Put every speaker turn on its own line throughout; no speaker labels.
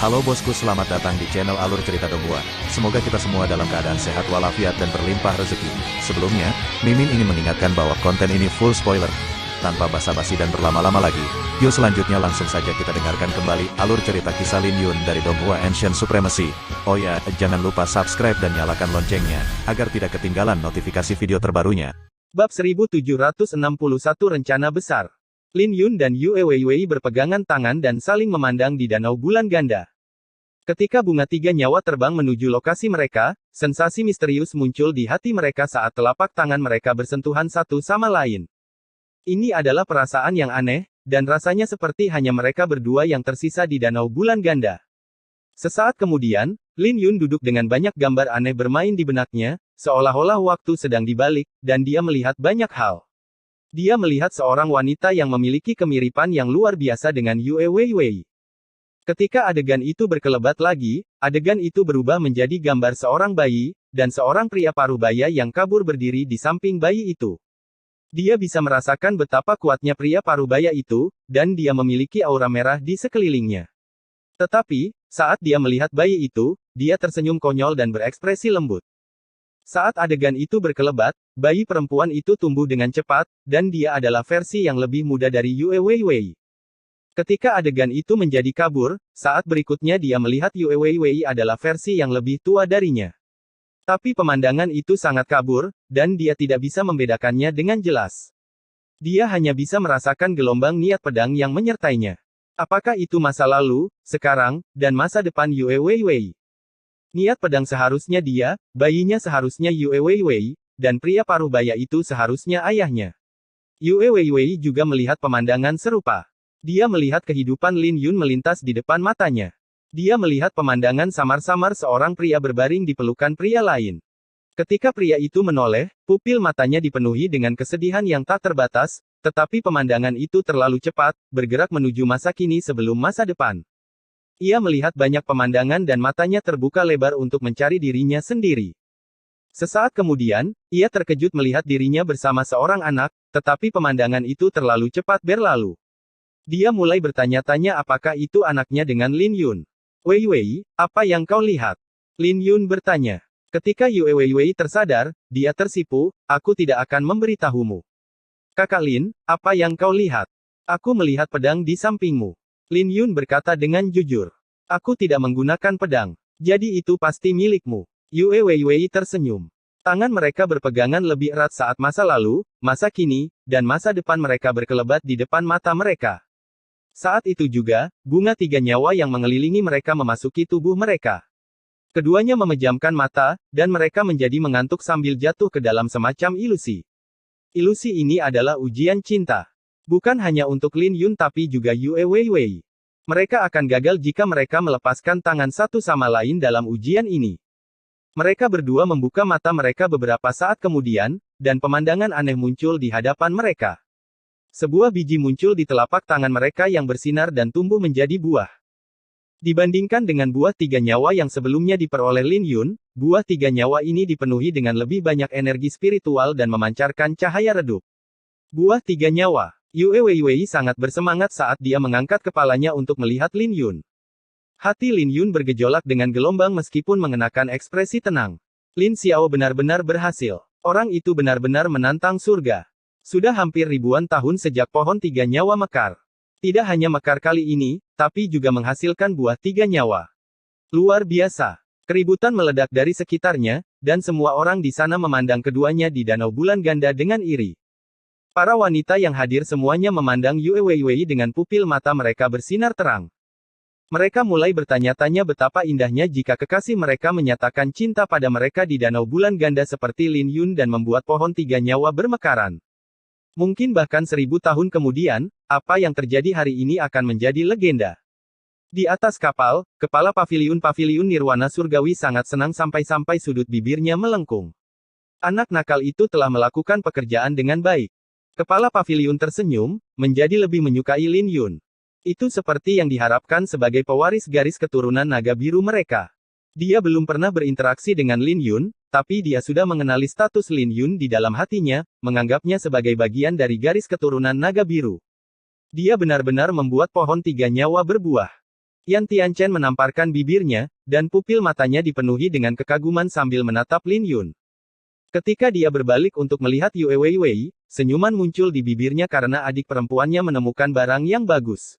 Halo bosku, selamat datang di channel Alur Cerita Donghua. Semoga kita semua dalam keadaan sehat walafiat dan berlimpah rezeki. Sebelumnya, Mimin ingin mengingatkan bahwa konten ini full spoiler. Tanpa basa-basi dan berlama-lama lagi, yuk selanjutnya langsung saja kita dengarkan kembali alur cerita kisah Lin Yun dari Donghua Ancient Supremacy. Oh ya, jangan lupa subscribe dan nyalakan loncengnya, agar tidak ketinggalan notifikasi video terbarunya.
Bab 1761 Rencana Besar. Lin Yun dan Yue Weiwei berpegangan tangan dan saling memandang di Danau Bulan Ganda. Ketika bunga tiga nyawa terbang menuju lokasi mereka, sensasi misterius muncul di hati mereka saat telapak tangan mereka bersentuhan satu sama lain. Ini adalah perasaan yang aneh, dan rasanya seperti hanya mereka berdua yang tersisa di Danau Bulan Ganda. Sesaat kemudian, Lin Yun duduk dengan banyak gambar aneh bermain di benaknya, seolah-olah waktu sedang dibalik, dan dia melihat banyak hal. Dia melihat seorang wanita yang memiliki kemiripan yang luar biasa dengan Yue Weiwei. Ketika adegan itu berkelebat lagi, adegan itu berubah menjadi gambar seorang bayi, dan seorang pria parubaya yang kabur berdiri di samping bayi itu. Dia bisa merasakan betapa kuatnya pria parubaya itu, dan dia memiliki aura merah di sekelilingnya. Tetapi, saat dia melihat bayi itu, dia tersenyum konyol dan berekspresi lembut. Saat adegan itu berkelebat, bayi perempuan itu tumbuh dengan cepat, dan dia adalah versi yang lebih muda dari Yue Weiwei. Ketika adegan itu menjadi kabur, saat berikutnya dia melihat Yue Weiwei adalah versi yang lebih tua darinya. Tapi pemandangan itu sangat kabur, dan dia tidak bisa membedakannya dengan jelas. Dia hanya bisa merasakan gelombang niat pedang yang menyertainya. Apakah itu masa lalu, sekarang, dan masa depan Yue Weiwei? Niat pedang seharusnya dia, bayinya seharusnya Yue Weiwei, dan pria parubaya itu seharusnya ayahnya. Yue Weiwei juga melihat pemandangan serupa. Dia melihat kehidupan Lin Yun melintas di depan matanya. Dia melihat pemandangan samar-samar seorang pria berbaring di pelukan pria lain. Ketika pria itu menoleh, pupil matanya dipenuhi dengan kesedihan yang tak terbatas, tetapi pemandangan itu terlalu cepat, bergerak menuju masa kini sebelum masa depan. Ia melihat banyak pemandangan dan matanya terbuka lebar untuk mencari dirinya sendiri. Sesaat kemudian, ia terkejut melihat dirinya bersama seorang anak, tetapi pemandangan itu terlalu cepat berlalu. Dia mulai bertanya-tanya apakah itu anaknya dengan Lin Yun. Weiwei, apa yang kau lihat? Lin Yun bertanya. Ketika Yue Weiwei tersadar, dia tersipu, aku tidak akan memberitahumu. Kakak Lin, apa yang kau lihat? Aku melihat pedang di sampingmu. Lin Yun berkata dengan jujur. Aku tidak menggunakan pedang. Jadi itu pasti milikmu. Yue Weiwei tersenyum. Tangan mereka berpegangan lebih erat saat masa lalu, masa kini, dan masa depan mereka berkelebat di depan mata mereka. Saat itu juga, bunga tiga nyawa yang mengelilingi mereka memasuki tubuh mereka. Keduanya memejamkan mata, dan mereka menjadi mengantuk sambil jatuh ke dalam semacam ilusi. Ilusi ini adalah ujian cinta. Bukan hanya untuk Lin Yun tapi juga Yue Weiwei. Mereka akan gagal jika mereka melepaskan tangan satu sama lain dalam ujian ini. Mereka berdua membuka mata mereka beberapa saat kemudian, dan pemandangan aneh muncul di hadapan mereka. Sebuah biji muncul di telapak tangan mereka yang bersinar dan tumbuh menjadi buah. Dibandingkan dengan buah tiga nyawa yang sebelumnya diperoleh Lin Yun, buah tiga nyawa ini dipenuhi dengan lebih banyak energi spiritual dan memancarkan cahaya redup. Buah tiga nyawa. Yue Weiwei sangat bersemangat saat dia mengangkat kepalanya untuk melihat Lin Yun. Hati Lin Yun bergejolak dengan gelombang meskipun mengenakan ekspresi tenang. Lin Xiao benar-benar berhasil. Orang itu benar-benar menantang surga. Sudah hampir ribuan tahun sejak pohon tiga nyawa mekar. Tidak hanya mekar kali ini, tapi juga menghasilkan buah tiga nyawa. Luar biasa. Keributan meledak dari sekitarnya, dan semua orang di sana memandang keduanya di Danau Bulan Ganda dengan iri. Para wanita yang hadir semuanya memandang Yue Weiwei dengan pupil mata mereka bersinar terang. Mereka mulai bertanya-tanya betapa indahnya jika kekasih mereka menyatakan cinta pada mereka di Danau Bulan Ganda seperti Lin Yun dan membuat pohon tiga nyawa bermekaran. Mungkin bahkan 1000 tahun kemudian, apa yang terjadi hari ini akan menjadi legenda. Di atas kapal, kepala paviliun-paviliun Nirwana Surgawi sangat senang sampai-sampai sudut bibirnya melengkung. Anak nakal itu telah melakukan pekerjaan dengan baik. Kepala paviliun tersenyum, menjadi lebih menyukai Lin Yun. Itu seperti yang diharapkan sebagai pewaris garis keturunan naga biru mereka. Dia belum pernah berinteraksi dengan Lin Yun, tapi dia sudah mengenali status Lin Yun di dalam hatinya, menganggapnya sebagai bagian dari garis keturunan naga biru. Dia benar-benar membuat pohon tiga nyawa berbuah. Yan Tianchen menamparkan bibirnya, dan pupil matanya dipenuhi dengan kekaguman sambil menatap Lin Yun. Ketika dia berbalik untuk melihat Yue Weiwei, senyuman muncul di bibirnya karena adik perempuannya menemukan barang yang bagus.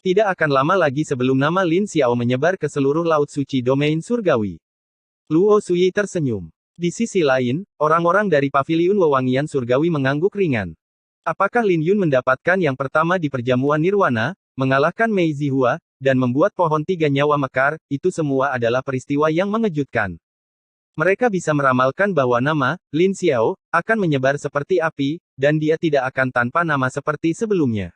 Tidak akan lama lagi sebelum nama Lin Xiao menyebar ke seluruh laut suci domain surgawi. Luo Sui tersenyum. Di sisi lain, orang-orang dari paviliun wewangian surgawi mengangguk ringan. Apakah Lin Yun mendapatkan yang pertama di perjamuan nirwana, mengalahkan Mei Zihua, dan membuat pohon tiga nyawa mekar? Itu semua adalah peristiwa yang mengejutkan. Mereka bisa meramalkan bahwa nama Lin Xiao akan menyebar seperti api, dan dia tidak akan tanpa nama seperti sebelumnya.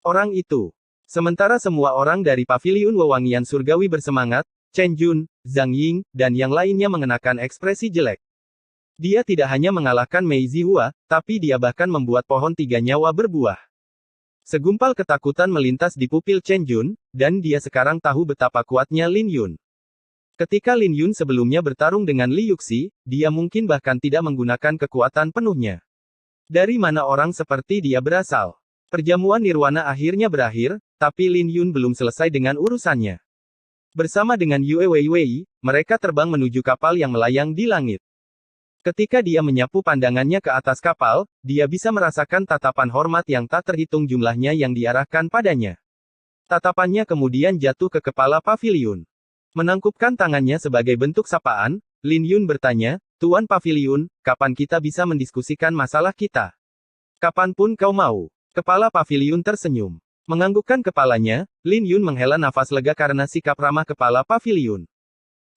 Orang itu. Sementara semua orang dari paviliun wewangian surgawi bersemangat, Chen Jun, Zhang Ying, dan yang lainnya mengenakan ekspresi jelek. Dia tidak hanya mengalahkan Mei Zihua, tapi dia bahkan membuat pohon tiga nyawa berbuah. Segumpal ketakutan melintas di pupil Chen Jun, dan dia sekarang tahu betapa kuatnya Lin Yun. Ketika Lin Yun sebelumnya bertarung dengan Li Yuxi, dia mungkin bahkan tidak menggunakan kekuatan penuhnya. Dari mana orang seperti dia berasal? Perjamuan nirwana akhirnya berakhir, tapi Lin Yun belum selesai dengan urusannya. Bersama dengan Yue Weiwei, mereka terbang menuju kapal yang melayang di langit. Ketika dia menyapu pandangannya ke atas kapal, dia bisa merasakan tatapan hormat yang tak terhitung jumlahnya yang diarahkan padanya. Tatapannya kemudian jatuh ke kepala paviliun. Menangkupkan tangannya sebagai bentuk sapaan, Lin Yun bertanya, "Tuan Paviliun, kapan kita bisa mendiskusikan masalah kita?" "Kapanpun kau mau." Kepala paviliun tersenyum. Menganggukkan kepalanya, Lin Yun menghela nafas lega karena sikap ramah kepala paviliun.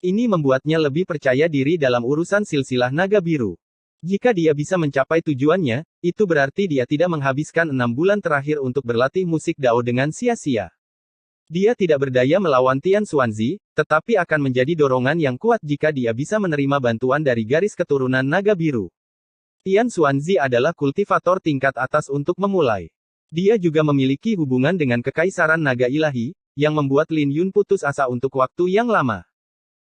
Ini membuatnya lebih percaya diri dalam urusan silsilah naga biru. Jika dia bisa mencapai tujuannya, itu berarti dia tidak menghabiskan 6 bulan terakhir untuk berlatih musik Dao dengan sia-sia. Dia tidak berdaya melawan Tian Xuanzi, tetapi akan menjadi dorongan yang kuat jika dia bisa menerima bantuan dari garis keturunan naga biru. Tian Xuanzi adalah kultivator tingkat atas untuk memulai. Dia juga memiliki hubungan dengan Kekaisaran Naga Ilahi, yang membuat Lin Yun putus asa untuk waktu yang lama.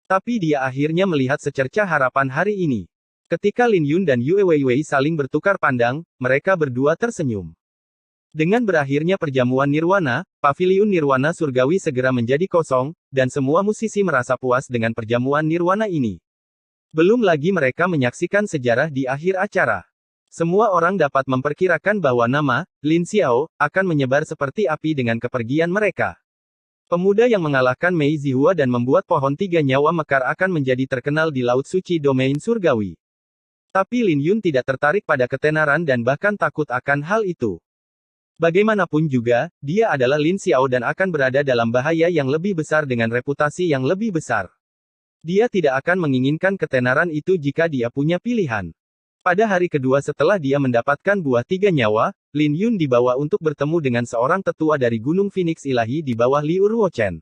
Tapi dia akhirnya melihat secercah harapan hari ini. Ketika Lin Yun dan Yue Weiwei saling bertukar pandang, mereka berdua tersenyum. Dengan berakhirnya perjamuan nirwana, paviliun nirwana surgawi segera menjadi kosong, dan semua musisi merasa puas dengan perjamuan nirwana ini. Belum lagi mereka menyaksikan sejarah di akhir acara. Semua orang dapat memperkirakan bahwa nama Lin Xiao akan menyebar seperti api dengan kepergian mereka. Pemuda yang mengalahkan Mei Zihua dan membuat pohon tiga nyawa mekar akan menjadi terkenal di laut suci domain surgawi. Tapi Lin Yun tidak tertarik pada ketenaran dan bahkan takut akan hal itu. Bagaimanapun juga, dia adalah Lin Xiao dan akan berada dalam bahaya yang lebih besar dengan reputasi yang lebih besar. Dia tidak akan menginginkan ketenaran itu jika dia punya pilihan. Pada hari kedua setelah dia mendapatkan buah tiga nyawa, Lin Yun dibawa untuk bertemu dengan seorang tetua dari Gunung Phoenix Ilahi di bawah Liu Ruochen.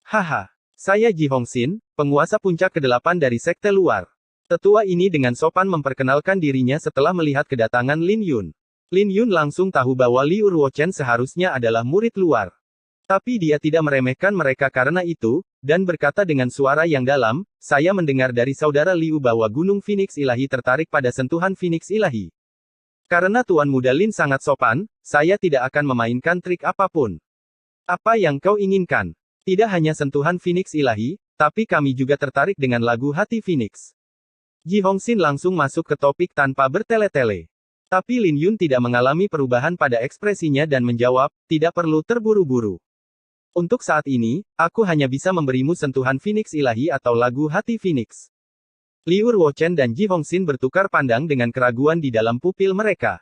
"Haha, saya Ji Hongxin, penguasa puncak ke-8 dari sekte luar." Tetua ini dengan sopan memperkenalkan dirinya setelah melihat kedatangan Lin Yun. Lin Yun langsung tahu bahwa Liu Ruochen seharusnya adalah murid luar. Tapi dia tidak meremehkan mereka karena itu, dan berkata dengan suara yang dalam, "Saya mendengar dari saudara Liu bahwa Gunung Phoenix Ilahi tertarik pada sentuhan Phoenix Ilahi. Karena Tuan Muda Lin sangat sopan, saya tidak akan memainkan trik apapun. Apa yang kau inginkan? Tidak hanya sentuhan Phoenix Ilahi, tapi kami juga tertarik dengan lagu Hati Phoenix." Ji Hongxin langsung masuk ke topik tanpa bertele-tele. Tapi Lin Yun tidak mengalami perubahan pada ekspresinya dan menjawab, "Tidak perlu terburu-buru. Untuk saat ini, aku hanya bisa memberimu sentuhan Phoenix Ilahi atau lagu Hati Phoenix." Liu Ruochen dan Ji Hongxin bertukar pandang dengan keraguan di dalam pupil mereka.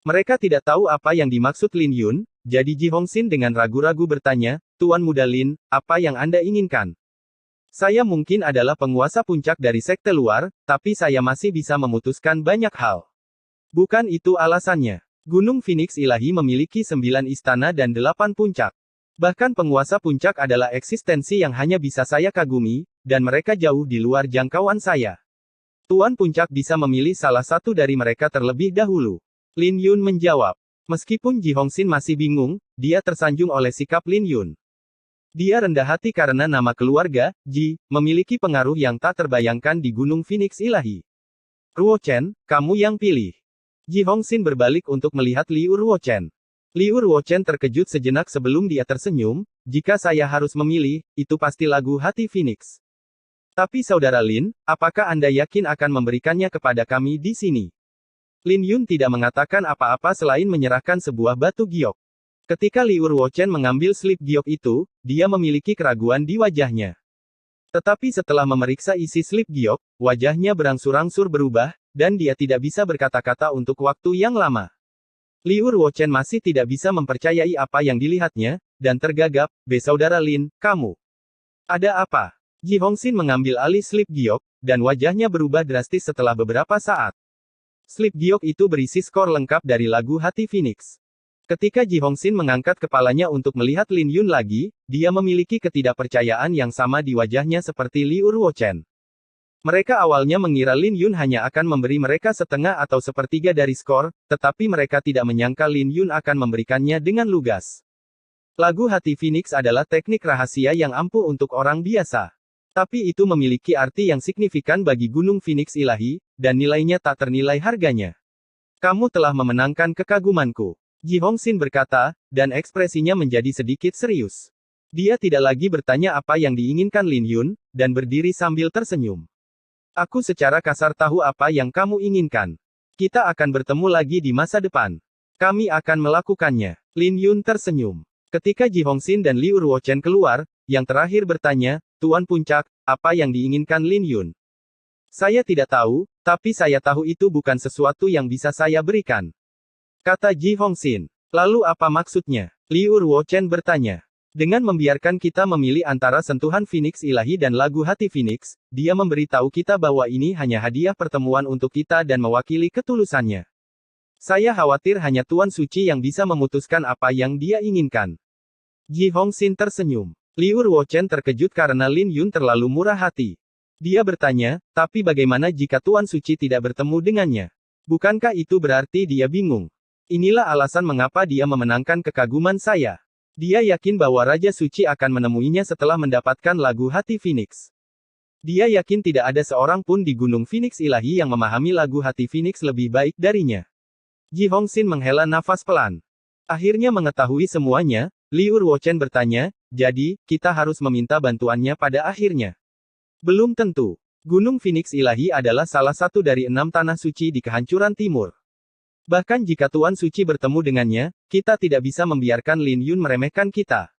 Mereka tidak tahu apa yang dimaksud Lin Yun, jadi Ji Hongxin dengan ragu-ragu bertanya, "Tuan Muda Lin, apa yang Anda inginkan?" "Saya mungkin adalah penguasa puncak dari sekte luar, tapi saya masih bisa memutuskan banyak hal. Bukan itu alasannya. Gunung Phoenix Ilahi memiliki 9 istana dan 8 puncak. Bahkan penguasa puncak adalah eksistensi yang hanya bisa saya kagumi, dan mereka jauh di luar jangkauan saya. Tuan puncak bisa memilih salah satu dari mereka terlebih dahulu." Lin Yun menjawab. Meskipun Ji Hongxin masih bingung, dia tersanjung oleh sikap Lin Yun. Dia rendah hati karena nama keluarga, Ji, memiliki pengaruh yang tak terbayangkan di Gunung Phoenix Ilahi. "Ruochen, kamu yang pilih." Ji Hongxin berbalik untuk melihat Liu Ruochen. Liu Ruochen terkejut sejenak sebelum dia tersenyum, jika saya harus memilih, itu pasti lagu hati Phoenix. Tapi Saudara Lin, apakah Anda yakin akan memberikannya kepada kami di sini? Lin Yun tidak mengatakan apa-apa selain menyerahkan sebuah batu giok. Ketika Liu Ruochen mengambil slip giok itu, dia memiliki keraguan di wajahnya. Tetapi setelah memeriksa isi slip giok, wajahnya berangsur-angsur berubah, dan dia tidak bisa berkata-kata untuk waktu yang lama. Liu Ruochen masih tidak bisa mempercayai apa yang dilihatnya, dan tergagap, Saudara Lin, kamu. Ada apa? Ji Hongxin mengambil alih slip giok, dan wajahnya berubah drastis setelah beberapa saat. Slip giok itu berisi skor lengkap dari lagu hati Phoenix. Ketika Ji Hongxin mengangkat kepalanya untuk melihat Lin Yun lagi, dia memiliki ketidakpercayaan yang sama di wajahnya seperti Liu Ruochen. Mereka awalnya mengira Lin Yun hanya akan memberi mereka setengah atau sepertiga dari skor, tetapi mereka tidak menyangka Lin Yun akan memberikannya dengan lugas. Lagu hati Phoenix adalah teknik rahasia yang ampuh untuk orang biasa. Tapi itu memiliki arti yang signifikan bagi Gunung Phoenix Ilahi, dan nilainya tak ternilai harganya. Kamu telah memenangkan kekagumanku. Ji Hongxin berkata, dan ekspresinya menjadi sedikit serius. Dia tidak lagi bertanya apa yang diinginkan Lin Yun, dan berdiri sambil tersenyum. Aku secara kasar tahu apa yang kamu inginkan. Kita akan bertemu lagi di masa depan. Kami akan melakukannya. Lin Yun tersenyum. Ketika Ji Hongxin dan Liu Ruochen keluar, yang terakhir bertanya, Tuan Puncak, apa yang diinginkan Lin Yun? Saya tidak tahu, tapi saya tahu itu bukan sesuatu yang bisa saya berikan. Kata Ji Hongxin. Lalu apa maksudnya? Liu Ruochen bertanya. Dengan membiarkan kita memilih antara sentuhan Phoenix Ilahi dan lagu hati Phoenix, dia memberitahu kita bahwa ini hanya hadiah pertemuan untuk kita dan mewakili ketulusannya. Saya khawatir hanya Tuan Suci yang bisa memutuskan apa yang dia inginkan. Ji Hongxin tersenyum. Liu Ruochen terkejut karena Lin Yun terlalu murah hati. Dia bertanya, tapi bagaimana jika Tuan Suci tidak bertemu dengannya? Bukankah itu berarti dia bingung? Inilah alasan mengapa dia memenangkan kekaguman saya. Dia yakin bahwa Raja Suci akan menemuinya setelah mendapatkan lagu hati Phoenix. Dia yakin tidak ada seorang pun di Gunung Phoenix Ilahi yang memahami lagu hati Phoenix lebih baik darinya. Ji Hongxin menghela nafas pelan. Akhirnya mengetahui semuanya, Liu Ruochen bertanya, jadi, kita harus meminta bantuannya pada akhirnya. Belum tentu. Gunung Phoenix Ilahi adalah salah satu dari 6 tanah suci di kehancuran timur. Bahkan jika Tuan Suci bertemu dengannya, kita tidak bisa membiarkan Lin Yun meremehkan kita.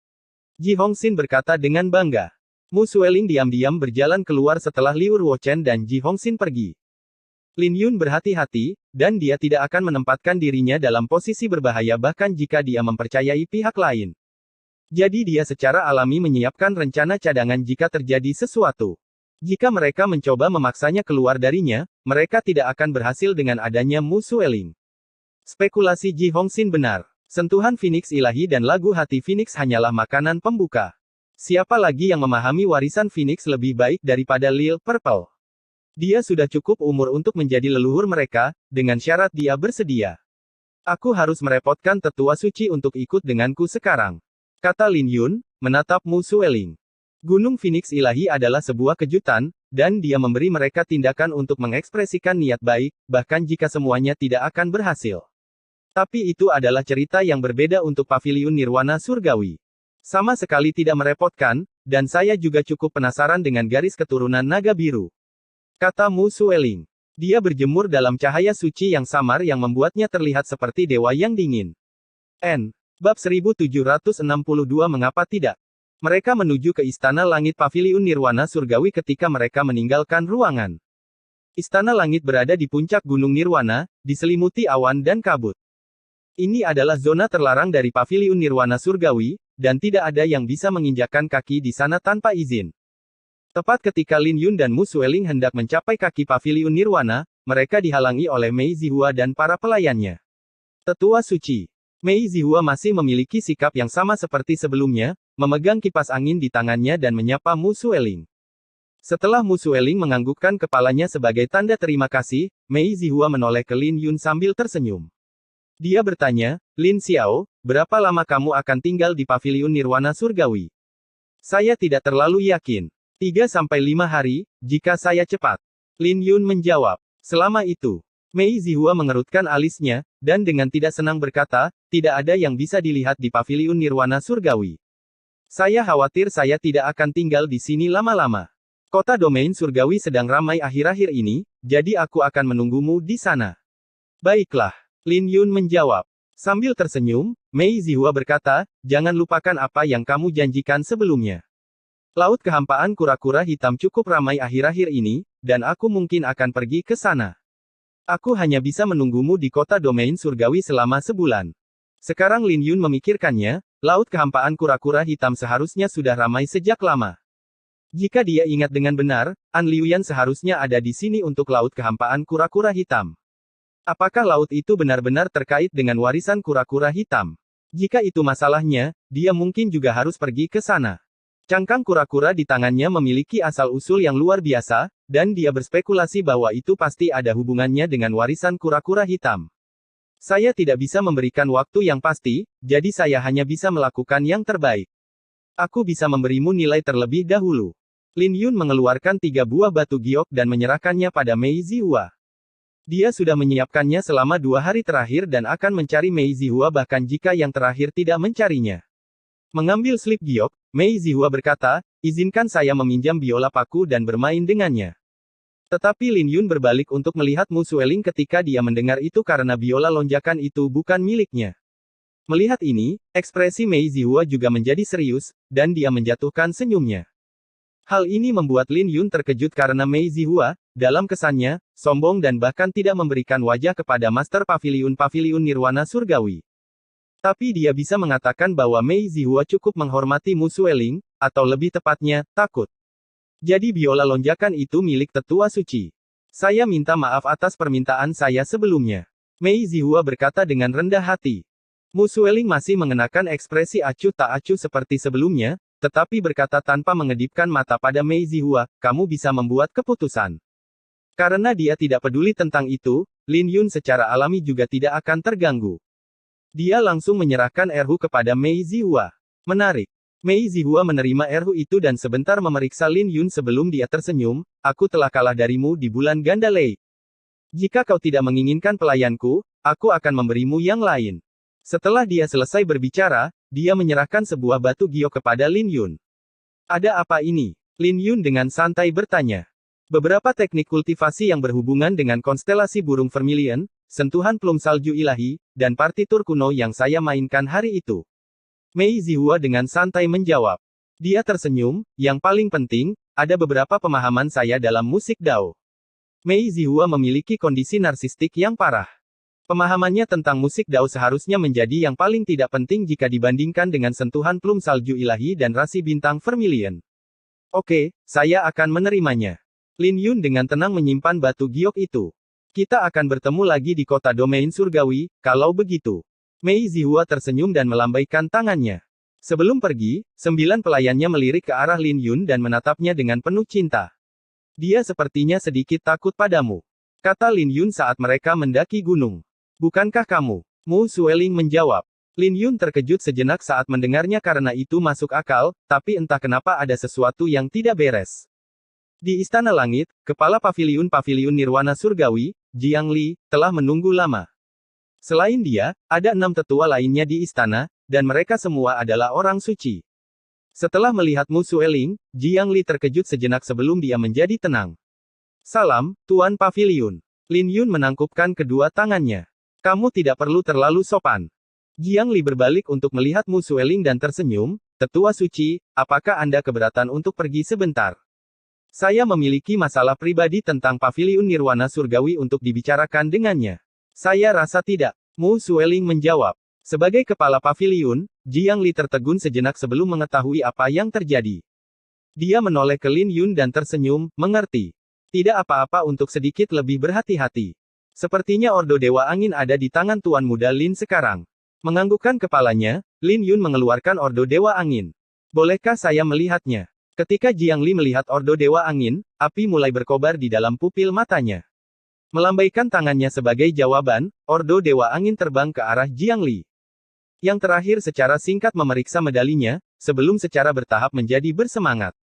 Ji Hongxin berkata dengan bangga. Mu Sueling diam-diam berjalan keluar setelah Liu Ruochen dan Ji Hongxin pergi. Lin Yun berhati-hati, dan dia tidak akan menempatkan dirinya dalam posisi berbahaya bahkan jika dia mempercayai pihak lain. Jadi dia secara alami menyiapkan rencana cadangan jika terjadi sesuatu. Jika mereka mencoba memaksanya keluar darinya, mereka tidak akan berhasil dengan adanya Mu Sueling. Spekulasi Ji Hongxin benar. Sentuhan Phoenix Ilahi dan lagu hati Phoenix hanyalah makanan pembuka. Siapa lagi yang memahami warisan Phoenix lebih baik daripada Lil Purple? Dia sudah cukup umur untuk menjadi leluhur mereka, dengan syarat dia bersedia. Aku harus merepotkan tetua suci untuk ikut denganku sekarang. Kata Lin Yun, menatap Mu Sueling. Gunung Phoenix Ilahi adalah sebuah kejutan, dan dia memberi mereka tindakan untuk mengekspresikan niat baik, bahkan jika semuanya tidak akan berhasil. Tapi itu adalah cerita yang berbeda untuk Paviliun Nirwana Surgawi. Sama sekali tidak merepotkan, dan saya juga cukup penasaran dengan garis keturunan naga biru. Kata Mu Sueling. Dia berjemur dalam cahaya suci yang samar yang membuatnya terlihat seperti dewa yang dingin. Bab 1762 Mengapa tidak? Mereka menuju ke Istana Langit Paviliun Nirwana Surgawi ketika mereka meninggalkan ruangan. Istana Langit berada di puncak Gunung Nirwana, diselimuti awan dan kabut. Ini adalah zona terlarang dari Paviliun Nirwana Surgawi, dan tidak ada yang bisa menginjakkan kaki di sana tanpa izin. Tepat ketika Lin Yun dan Mu Sueling hendak mencapai kaki Paviliun Nirwana, mereka dihalangi oleh Mei Zihua dan para pelayannya. Tetua Suci. Mei Zihua masih memiliki sikap yang sama seperti sebelumnya, memegang kipas angin di tangannya dan menyapa Mu Sueling. Setelah Mu Sueling menganggukkan kepalanya sebagai tanda terima kasih, Mei Zihua menoleh ke Lin Yun sambil tersenyum. Dia bertanya, Lin Xiao, berapa lama kamu akan tinggal di Paviliun Nirwana Surgawi? Saya tidak terlalu yakin. 3-5 hari, jika saya cepat. Lin Yun menjawab. Selama itu. Mei Zihua mengerutkan alisnya, dan dengan tidak senang berkata, tidak ada yang bisa dilihat di Paviliun Nirwana Surgawi. Saya khawatir saya tidak akan tinggal di sini lama-lama. Kota domain surgawi sedang ramai akhir-akhir ini, jadi aku akan menunggumu di sana. Baiklah, Lin Yun menjawab. Sambil tersenyum, Mei Zihua berkata, jangan lupakan apa yang kamu janjikan sebelumnya. Laut kehampaan kura-kura hitam cukup ramai akhir-akhir ini, dan aku mungkin akan pergi ke sana. Aku hanya bisa menunggumu di kota domain surgawi selama sebulan. Sekarang Lin Yun memikirkannya, laut kehampaan kura-kura hitam seharusnya sudah ramai sejak lama. Jika dia ingat dengan benar, An Liuyan seharusnya ada di sini untuk laut kehampaan kura-kura hitam. Apakah laut itu benar-benar terkait dengan warisan kura-kura hitam? Jika itu masalahnya, dia mungkin juga harus pergi ke sana. Cangkang kura-kura di tangannya memiliki asal-usul yang luar biasa, dan dia berspekulasi bahwa itu pasti ada hubungannya dengan warisan kura-kura hitam. Saya tidak bisa memberikan waktu yang pasti, jadi saya hanya bisa melakukan yang terbaik. Aku bisa memberimu nilai terlebih dahulu. Lin Yun mengeluarkan 3 buah batu giok dan menyerahkannya pada Mei Zihua. Dia sudah menyiapkannya selama 2 hari terakhir dan akan mencari Mei Zihua bahkan jika yang terakhir tidak mencarinya. Mengambil slip giok, Mei Zihua berkata, izinkan saya meminjam biola paku dan bermain dengannya. Tetapi Lin Yun berbalik untuk melihat Mu Sueling ketika dia mendengar itu karena biola lonjakan itu bukan miliknya. Melihat ini, ekspresi Mei Zihua juga menjadi serius, dan dia menjatuhkan senyumnya. Hal ini membuat Lin Yun terkejut karena Mei Zihua, dalam kesannya, sombong dan bahkan tidak memberikan wajah kepada Master Paviliun Nirwana Surgawi. Tapi dia bisa mengatakan bahwa Mei Zihua cukup menghormati Mu Sueling, atau lebih tepatnya, takut. Jadi biola lonjakan itu milik tetua suci. Saya minta maaf atas permintaan saya sebelumnya. Mei Zihua berkata dengan rendah hati. Mu Sueling masih mengenakan ekspresi acuh tak acuh seperti sebelumnya, tetapi berkata tanpa mengedipkan mata pada Mei Zihua, kamu bisa membuat keputusan. Karena dia tidak peduli tentang itu, Lin Yun secara alami juga tidak akan terganggu. Dia langsung menyerahkan erhu kepada Mei Zihua. Menarik. Mei Zihua menerima erhu itu dan sebentar memeriksa Lin Yun sebelum dia tersenyum, aku telah kalah darimu di bulan ganda Lei. Jika kau tidak menginginkan pelayanku, aku akan memberimu yang lain. Setelah dia selesai berbicara, dia menyerahkan sebuah batu giok kepada Lin Yun. Ada apa ini? Lin Yun dengan santai bertanya. Beberapa teknik kultivasi yang berhubungan dengan konstelasi burung vermilion, sentuhan plum salju ilahi, dan partitur kuno yang saya mainkan hari itu. Mei Zihua dengan santai menjawab. Dia tersenyum, yang paling penting, ada beberapa pemahaman saya dalam musik Dao. Mei Zihua memiliki kondisi narsistik yang parah. Pemahamannya tentang musik Dao seharusnya menjadi yang paling tidak penting jika dibandingkan dengan sentuhan plum salju ilahi dan rasi bintang vermilion. Oke, saya akan menerimanya. Lin Yun dengan tenang menyimpan batu giok itu. Kita akan bertemu lagi di kota domain surgawi, kalau begitu. Mei Zihua tersenyum dan melambaikan tangannya. Sebelum pergi, 9 pelayannya melirik ke arah Lin Yun dan menatapnya dengan penuh cinta. Dia sepertinya sedikit takut padamu, kata Lin Yun saat mereka mendaki gunung. Bukankah kamu? Mu Sueling menjawab. Lin Yun terkejut sejenak saat mendengarnya karena itu masuk akal, tapi entah kenapa ada sesuatu yang tidak beres. Di Istana Langit, Kepala Paviliun Nirwana Surgawi, Jiang Li, telah menunggu lama. Selain dia, ada 6 tetua lainnya di istana, dan mereka semua adalah orang suci. Setelah melihat Mu Sueling, Jiang Li terkejut sejenak sebelum dia menjadi tenang. Salam, Tuan Paviliun. Lin Yun menangkupkan kedua tangannya. Kamu tidak perlu terlalu sopan. Jiang Li berbalik untuk melihat Mu Sueling dan tersenyum, Tetua Suci, apakah Anda keberatan untuk pergi sebentar? Saya memiliki masalah pribadi tentang Paviliun Nirwana Surgawi untuk dibicarakan dengannya. Saya rasa tidak. Mu Sueling menjawab. Sebagai kepala paviliun, Jiang Li tertegun sejenak sebelum mengetahui apa yang terjadi. Dia menoleh ke Lin Yun dan tersenyum, mengerti. Tidak apa-apa untuk sedikit lebih berhati-hati. Sepertinya Ordo Dewa Angin ada di tangan Tuan Muda Lin sekarang. Menganggukkan kepalanya, Lin Yun mengeluarkan Ordo Dewa Angin. Bolehkah saya melihatnya? Ketika Jiang Li melihat Ordo Dewa Angin, api mulai berkobar di dalam pupil matanya. Melambaikan tangannya sebagai jawaban, Ordo Dewa Angin terbang ke arah Jiang Li. Yang terakhir secara singkat memeriksa medalinya, sebelum secara bertahap menjadi bersemangat.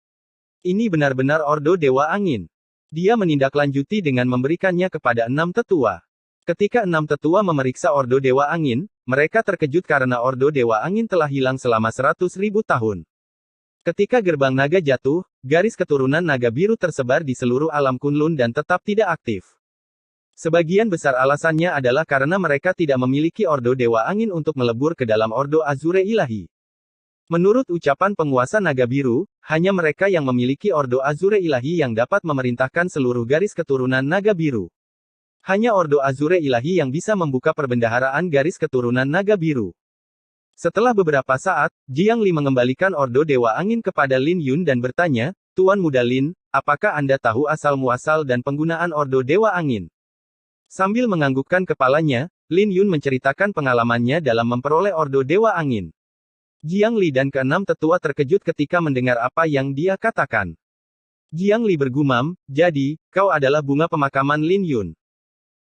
Ini benar-benar Ordo Dewa Angin. Dia menindaklanjuti dengan memberikannya kepada 6 tetua. Ketika 6 tetua memeriksa Ordo Dewa Angin, mereka terkejut karena Ordo Dewa Angin telah hilang selama 100.000 tahun. Ketika gerbang naga jatuh, garis keturunan naga biru tersebar di seluruh alam Kunlun dan tetap tidak aktif. Sebagian besar alasannya adalah karena mereka tidak memiliki Ordo Dewa Angin untuk melebur ke dalam Ordo Azure Ilahi. Menurut ucapan penguasa naga biru, hanya mereka yang memiliki Ordo Azure Ilahi yang dapat memerintahkan seluruh garis keturunan naga biru. Hanya Ordo Azure Ilahi yang bisa membuka perbendaharaan garis keturunan naga biru. Setelah beberapa saat, Jiang Li mengembalikan Ordo Dewa Angin kepada Lin Yun dan bertanya, Tuan Muda Lin, apakah Anda tahu asal-muasal dan penggunaan Ordo Dewa Angin? Sambil menganggukkan kepalanya, Lin Yun menceritakan pengalamannya dalam memperoleh Ordo Dewa Angin. Jiang Li dan keenam tetua terkejut ketika mendengar apa yang dia katakan. Jiang Li bergumam, jadi, kau adalah bunga pemakaman Lin Yun.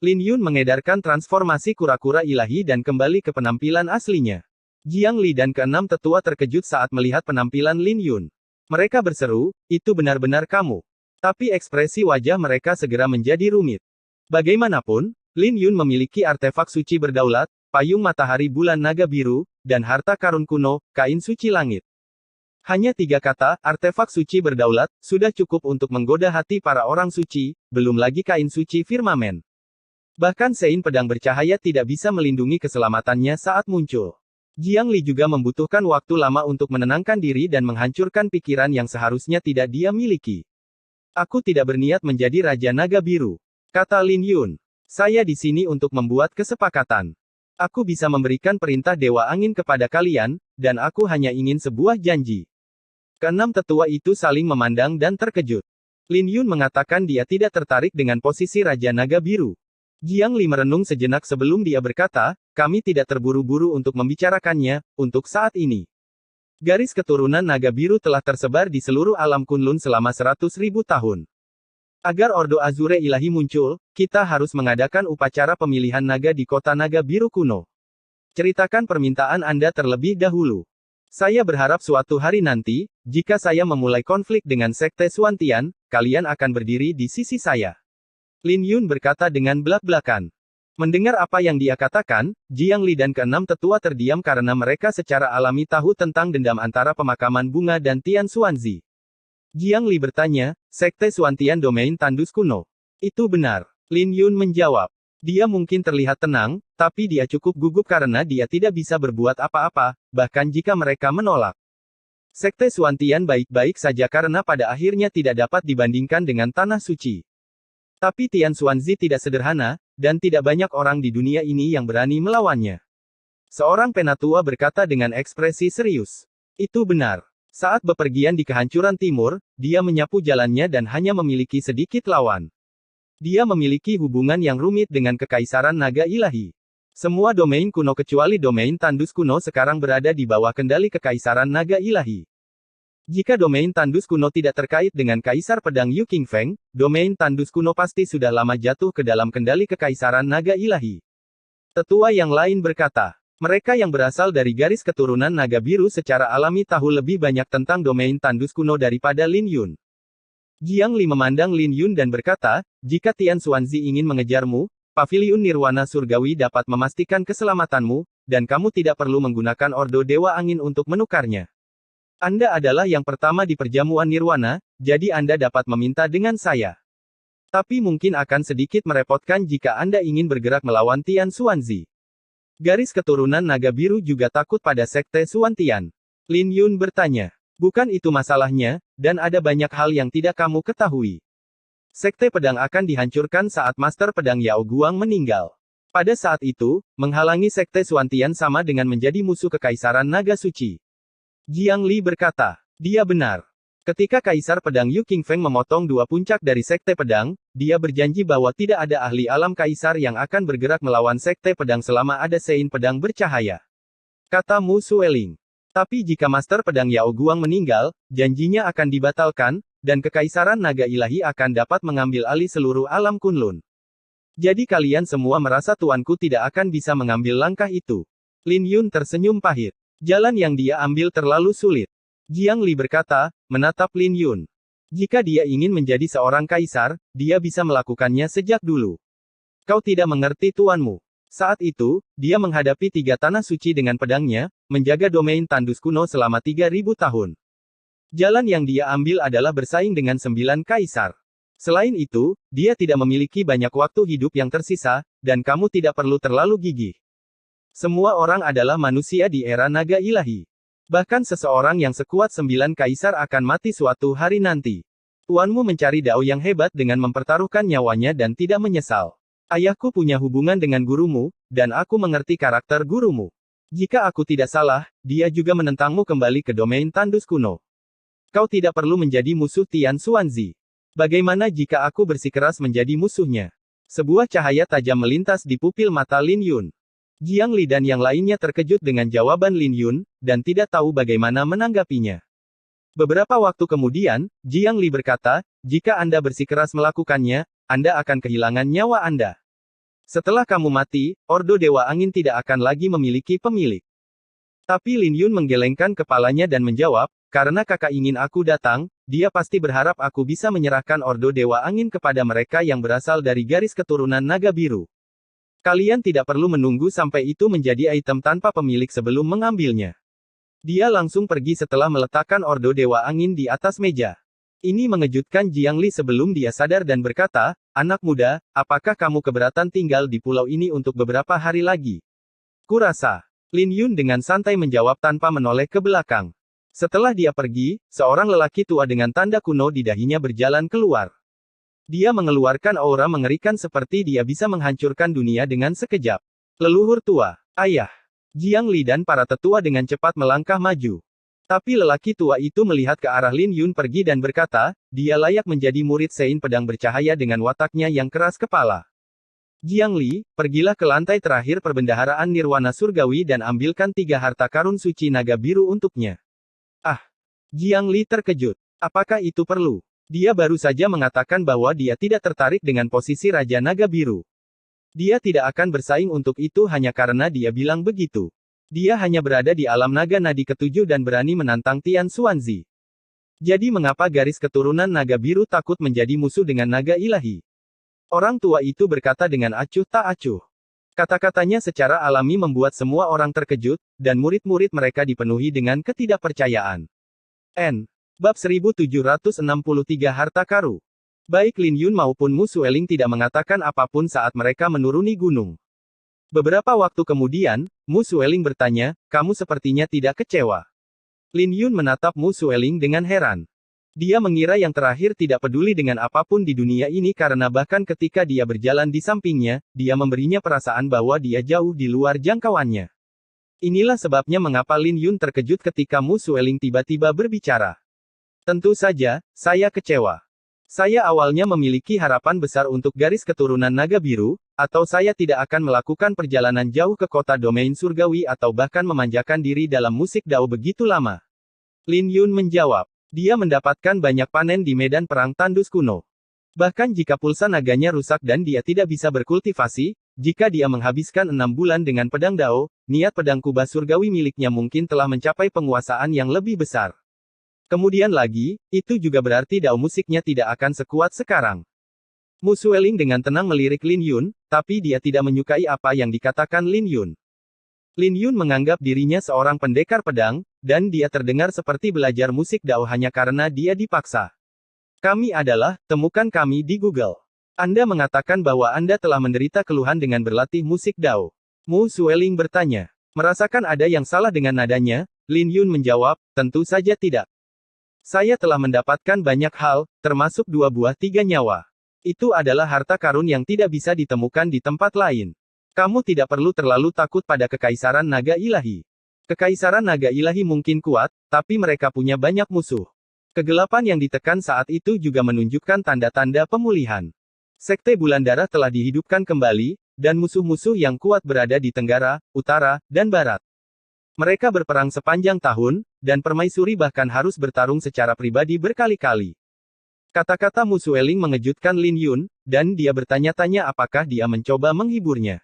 Lin Yun mengedarkan transformasi kura-kura ilahi dan kembali ke penampilan aslinya. Jiang Li dan keenam tetua terkejut saat melihat penampilan Lin Yun. Mereka berseru, itu benar-benar kamu. Tapi ekspresi wajah mereka segera menjadi rumit. Bagaimanapun, Lin Yun memiliki artefak suci berdaulat, payung matahari bulan naga biru, dan harta karun kuno, kain suci langit. Hanya 3 kata, artefak suci berdaulat, sudah cukup untuk menggoda hati para orang suci, belum lagi kain suci firmamen. Bahkan sein pedang bercahaya tidak bisa melindungi keselamatannya saat muncul. Jiang Li juga membutuhkan waktu lama untuk menenangkan diri dan menghancurkan pikiran yang seharusnya tidak dia miliki. Aku tidak berniat menjadi Raja Naga Biru, kata Lin Yun. Saya di sini untuk membuat kesepakatan. Aku bisa memberikan perintah Dewa Angin kepada kalian, dan aku hanya ingin sebuah janji. Keenam tetua itu saling memandang dan terkejut. Lin Yun mengatakan dia tidak tertarik dengan posisi Raja Naga Biru. Jiang Li merenung sejenak sebelum dia berkata, kami tidak terburu-buru untuk membicarakannya, untuk saat ini. Garis keturunan naga biru telah tersebar di seluruh alam Kunlun selama 100.000 tahun. Agar Ordo Azure Ilahi muncul, kita harus mengadakan upacara pemilihan naga di kota naga biru kuno. Ceritakan permintaan Anda terlebih dahulu. Saya berharap suatu hari nanti, jika saya memulai konflik dengan Sekte Suantian, kalian akan berdiri di sisi saya. Lin Yun berkata dengan belak-belakan. Mendengar apa yang dia katakan, Jiang Li dan keenam tetua terdiam karena mereka secara alami tahu tentang dendam antara pemakaman bunga dan Tian Xuanzi. Jiang Li bertanya, Sekte Suantian domain tandus kuno. Itu benar. Lin Yun menjawab. Dia mungkin terlihat tenang, tapi dia cukup gugup karena dia tidak bisa berbuat apa-apa, bahkan jika mereka menolak. Sekte Suantian baik-baik saja karena pada akhirnya tidak dapat dibandingkan dengan Tanah Suci. Tapi Tian Xuanzi tidak sederhana, dan tidak banyak orang di dunia ini yang berani melawannya. Seorang penatua berkata dengan ekspresi serius. Itu benar. Saat bepergian di kehancuran timur, dia menyapu jalannya dan hanya memiliki sedikit lawan. Dia memiliki hubungan yang rumit dengan Kekaisaran Naga Ilahi. Semua domain kuno kecuali domain tandus kuno sekarang berada di bawah kendali Kekaisaran Naga Ilahi. Jika domain tandus kuno tidak terkait dengan Kaisar Pedang Yu Qingfeng, domain tandus kuno pasti sudah lama jatuh ke dalam kendali Kekaisaran Naga Ilahi. Tetua yang lain berkata, mereka yang berasal dari garis keturunan naga biru secara alami tahu lebih banyak tentang domain tandus kuno daripada Lin Yun. Jiang Li memandang Lin Yun dan berkata, jika Tian Xuanzi ingin mengejarmu, Paviliun Nirwana Surgawi dapat memastikan keselamatanmu, dan kamu tidak perlu menggunakan Ordo Dewa Angin untuk menukarnya. Anda adalah yang pertama di perjamuan Nirwana, jadi Anda dapat meminta dengan saya. Tapi mungkin akan sedikit merepotkan jika Anda ingin bergerak melawan Tian Xuanzi. Garis keturunan naga biru juga takut pada Sekte Suantian. Lin Yun bertanya. Bukan itu masalahnya, dan ada banyak hal yang tidak kamu ketahui. Sekte Pedang akan dihancurkan saat Master Pedang Yao Guang meninggal. Pada saat itu, menghalangi Sekte Suantian sama dengan menjadi musuh Kekaisaran Naga Suci. Jiang Li berkata, dia benar. Ketika Kaisar Pedang Yu Qingfeng memotong 2 puncak dari Sekte Pedang, dia berjanji bahwa tidak ada ahli alam Kaisar yang akan bergerak melawan Sekte Pedang selama ada Sein Pedang bercahaya. Kata Mu Sueling. Tapi jika Master Pedang Yao Guang meninggal, janjinya akan dibatalkan, dan Kekaisaran Naga Ilahi akan dapat mengambil alih seluruh alam Kunlun. Jadi kalian semua merasa tuanku tidak akan bisa mengambil langkah itu. Lin Yun tersenyum pahit. Jalan yang dia ambil terlalu sulit. Jiang Li berkata, menatap Lin Yun. Jika dia ingin menjadi seorang kaisar, dia bisa melakukannya sejak dulu. Kau tidak mengerti tuanmu. Saat itu, dia menghadapi 3 tanah suci dengan pedangnya, menjaga domain tandus kuno selama 3.000 tahun. Jalan yang dia ambil adalah bersaing dengan 9 kaisar. Selain itu, dia tidak memiliki banyak waktu hidup yang tersisa, dan kamu tidak perlu terlalu gigih. Semua orang adalah manusia di era naga ilahi. Bahkan seseorang yang sekuat 9 kaisar akan mati suatu hari nanti. Tuanmu mencari dao yang hebat dengan mempertaruhkan nyawanya dan tidak menyesal. Ayahku punya hubungan dengan gurumu, dan aku mengerti karakter gurumu. Jika aku tidak salah, dia juga menentangmu kembali ke domain tandus kuno. Kau tidak perlu menjadi musuh Tian Xuanzi. Bagaimana jika aku bersikeras menjadi musuhnya? Sebuah cahaya tajam melintas di pupil mata Lin Yun. Jiang Li dan yang lainnya terkejut dengan jawaban Lin Yun, dan tidak tahu bagaimana menanggapinya. Beberapa waktu kemudian, Jiang Li berkata, jika Anda bersikeras melakukannya, Anda akan kehilangan nyawa Anda. Setelah kamu mati, Ordo Dewa Angin tidak akan lagi memiliki pemilik. Tapi Lin Yun menggelengkan kepalanya dan menjawab, karena kakak ingin aku datang, dia pasti berharap aku bisa menyerahkan Ordo Dewa Angin kepada mereka yang berasal dari garis keturunan naga biru. Kalian tidak perlu menunggu sampai itu menjadi item tanpa pemilik sebelum mengambilnya. Dia langsung pergi setelah meletakkan Ordo Dewa Angin di atas meja. Ini mengejutkan Jiang Li sebelum dia sadar dan berkata, anak muda, apakah kamu keberatan tinggal di pulau ini untuk beberapa hari lagi? Kurasa. Lin Yun dengan santai menjawab tanpa menoleh ke belakang. Setelah dia pergi, seorang lelaki tua dengan tanda kuno di dahinya berjalan keluar. Dia mengeluarkan aura mengerikan seperti dia bisa menghancurkan dunia dengan sekejap. Leluhur tua, ayah. Jiang Li dan para tetua dengan cepat melangkah maju. Tapi lelaki tua itu melihat ke arah Lin Yun pergi dan berkata, dia layak menjadi murid Sein Pedang Bercahaya dengan wataknya yang keras kepala. Jiang Li, pergilah ke lantai terakhir perbendaharaan Nirwana Surgawi dan ambilkan 3 harta karun suci naga biru untuknya. Ah! Jiang Li terkejut. Apakah itu perlu? Dia baru saja mengatakan bahwa dia tidak tertarik dengan posisi Raja Naga Biru. Dia tidak akan bersaing untuk itu hanya karena dia bilang begitu. Dia hanya berada di alam naga nadi ke-7 dan berani menantang Tian Xuanzi. Jadi mengapa garis keturunan naga biru takut menjadi musuh dengan naga ilahi? Orang tua itu berkata dengan acuh tak acuh. Kata-katanya secara alami membuat semua orang terkejut, dan murid-murid mereka dipenuhi dengan ketidakpercayaan. Bab 1763 Harta Karu. Baik Lin Yun maupun Mu Sueling tidak mengatakan apapun saat mereka menuruni gunung. Beberapa waktu kemudian, Mu Sueling bertanya, kamu sepertinya tidak kecewa. Lin Yun menatap Mu Sueling dengan heran. Dia mengira yang terakhir tidak peduli dengan apapun di dunia ini karena bahkan ketika dia berjalan di sampingnya, dia memberinya perasaan bahwa dia jauh di luar jangkauannya. Inilah sebabnya mengapa Lin Yun terkejut ketika Mu Sueling tiba-tiba berbicara. Tentu saja, saya kecewa. Saya awalnya memiliki harapan besar untuk garis keturunan naga biru, atau saya tidak akan melakukan perjalanan jauh ke kota domain surgawi atau bahkan memanjakan diri dalam musik dao begitu lama. Lin Yun menjawab. Dia mendapatkan banyak panen di medan perang tandus kuno. Bahkan jika pulsa naganya rusak dan dia tidak bisa berkultivasi, jika dia menghabiskan 6 bulan dengan pedang dao, niat pedang kubah surgawi miliknya mungkin telah mencapai penguasaan yang lebih besar. Kemudian lagi, itu juga berarti dao musiknya tidak akan sekuat sekarang. Mu Sueling dengan tenang melirik Lin Yun, tapi dia tidak menyukai apa yang dikatakan Lin Yun. Lin Yun menganggap dirinya seorang pendekar pedang, dan dia terdengar seperti belajar musik dao hanya karena dia dipaksa. Kami adalah, temukan kami di Google. Anda mengatakan bahwa Anda telah menderita keluhan dengan berlatih musik dao. Mu Sueling bertanya. Merasakan ada yang salah dengan nadanya, Lin Yun menjawab, tentu saja tidak. Saya telah mendapatkan banyak hal, termasuk 2 buah 3 nyawa. Itu adalah harta karun yang tidak bisa ditemukan di tempat lain. Kamu tidak perlu terlalu takut pada Kekaisaran Naga Ilahi. Kekaisaran Naga Ilahi mungkin kuat, tapi mereka punya banyak musuh. Kegelapan yang ditekan saat itu juga menunjukkan tanda-tanda pemulihan. Sekte Bulan Darah telah dihidupkan kembali, dan musuh-musuh yang kuat berada di Tenggara, Utara, dan Barat. Mereka berperang sepanjang tahun, dan permaisuri bahkan harus bertarung secara pribadi berkali-kali. Kata-kata Mu Sueling mengejutkan Lin Yun, dan dia bertanya-tanya apakah dia mencoba menghiburnya.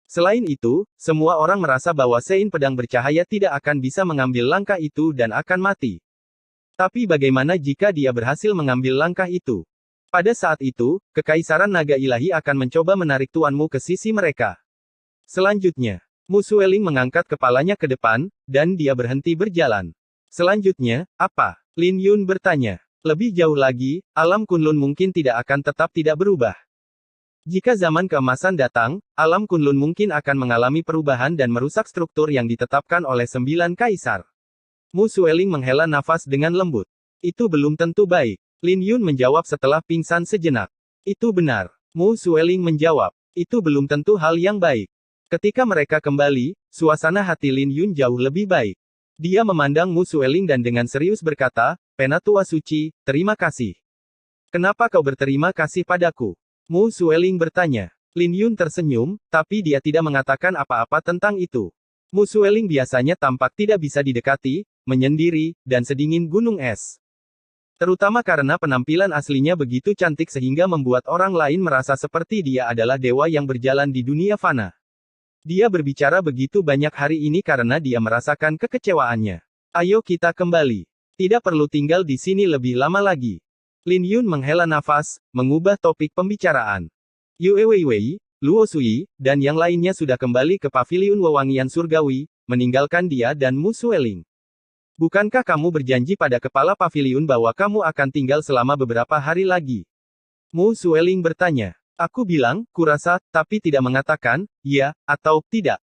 Selain itu, semua orang merasa bahwa Sein Pedang Bercahaya tidak akan bisa mengambil langkah itu dan akan mati. Tapi bagaimana jika dia berhasil mengambil langkah itu? Pada saat itu, Kekaisaran Naga Ilahi akan mencoba menarik tuanmu ke sisi mereka. Selanjutnya, Mu Sueling mengangkat kepalanya ke depan, dan dia berhenti berjalan. Selanjutnya, apa? Lin Yun bertanya. Lebih jauh lagi, alam Kunlun mungkin tidak akan tetap tidak berubah. Jika zaman keemasan datang, alam Kunlun mungkin akan mengalami perubahan dan merusak struktur yang ditetapkan oleh 9 kaisar. Mu Sueling menghela nafas dengan lembut. Itu belum tentu baik. Lin Yun menjawab setelah pingsan sejenak. Itu benar. Mu Sueling menjawab. Itu belum tentu hal yang baik. Ketika mereka kembali, suasana hati Lin Yun jauh lebih baik. Dia memandang Mu Sueling dan dengan serius berkata, Penatua Suci, terima kasih. Kenapa kau berterima kasih padaku? Mu Sueling bertanya. Lin Yun tersenyum, tapi dia tidak mengatakan apa-apa tentang itu. Mu Sueling biasanya tampak tidak bisa didekati, menyendiri, dan sedingin gunung es. Terutama karena penampilan aslinya begitu cantik sehingga membuat orang lain merasa seperti dia adalah dewa yang berjalan di dunia fana. Dia berbicara begitu banyak hari ini karena dia merasakan kekecewaannya. Ayo kita kembali. Tidak perlu tinggal di sini lebih lama lagi. Lin Yun menghela nafas, mengubah topik pembicaraan. Yue Weiwei, Luo Sui, dan yang lainnya sudah kembali ke paviliun wewangian surgawi, meninggalkan dia dan Mu Sueling. Bukankah kamu berjanji pada kepala paviliun bahwa kamu akan tinggal selama beberapa hari lagi? Mu Sueling bertanya. Aku bilang, kurasa, tapi tidak mengatakan, ya, atau tidak.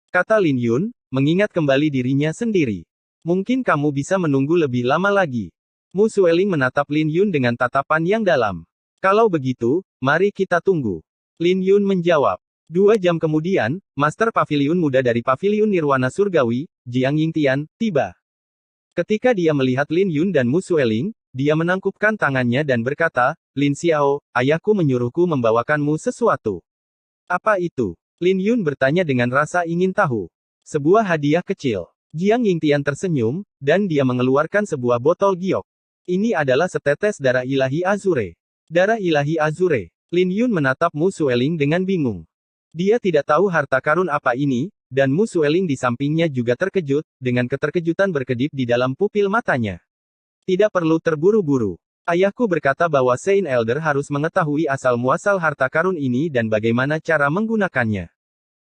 Kata Lin Yun, mengingat kembali dirinya sendiri. Mungkin kamu bisa menunggu lebih lama lagi. Mu Sueling menatap Lin Yun dengan tatapan yang dalam. Kalau begitu, mari kita tunggu. Lin Yun menjawab. 2 jam kemudian, Master Paviliun Muda dari Paviliun Nirwana Surgawi, Jiang Yingtian, tiba. Ketika dia melihat Lin Yun dan Mu Sueling, dia menangkupkan tangannya dan berkata, Lin Xiao, ayahku menyuruhku membawakanmu sesuatu. Apa itu? Lin Yun bertanya dengan rasa ingin tahu. Sebuah hadiah kecil. Jiang Yingtian tersenyum, dan dia mengeluarkan sebuah botol giok. Ini adalah setetes darah ilahi Azure. Darah ilahi Azure. Lin Yun menatap Mu Sueling dengan bingung. Dia tidak tahu harta karun apa ini, dan Mu Sueling di sampingnya juga terkejut, dengan keterkejutan berkedip di dalam pupil matanya. Tidak perlu terburu-buru. Ayahku berkata bahwa Saint Elder harus mengetahui asal-muasal harta karun ini dan bagaimana cara menggunakannya.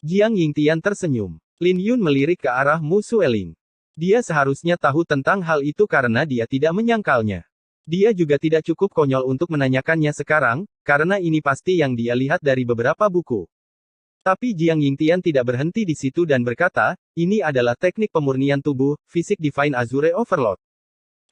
Jiang Yingtian tersenyum. Lin Yun melirik ke arah Mu Sueling. Dia seharusnya tahu tentang hal itu karena dia tidak menyangkalnya. Dia juga tidak cukup konyol untuk menanyakannya sekarang, karena ini pasti yang dia lihat dari beberapa buku. Tapi Jiang Yingtian tidak berhenti di situ dan berkata, ini adalah teknik pemurnian tubuh, fisik Divine Azure Overload.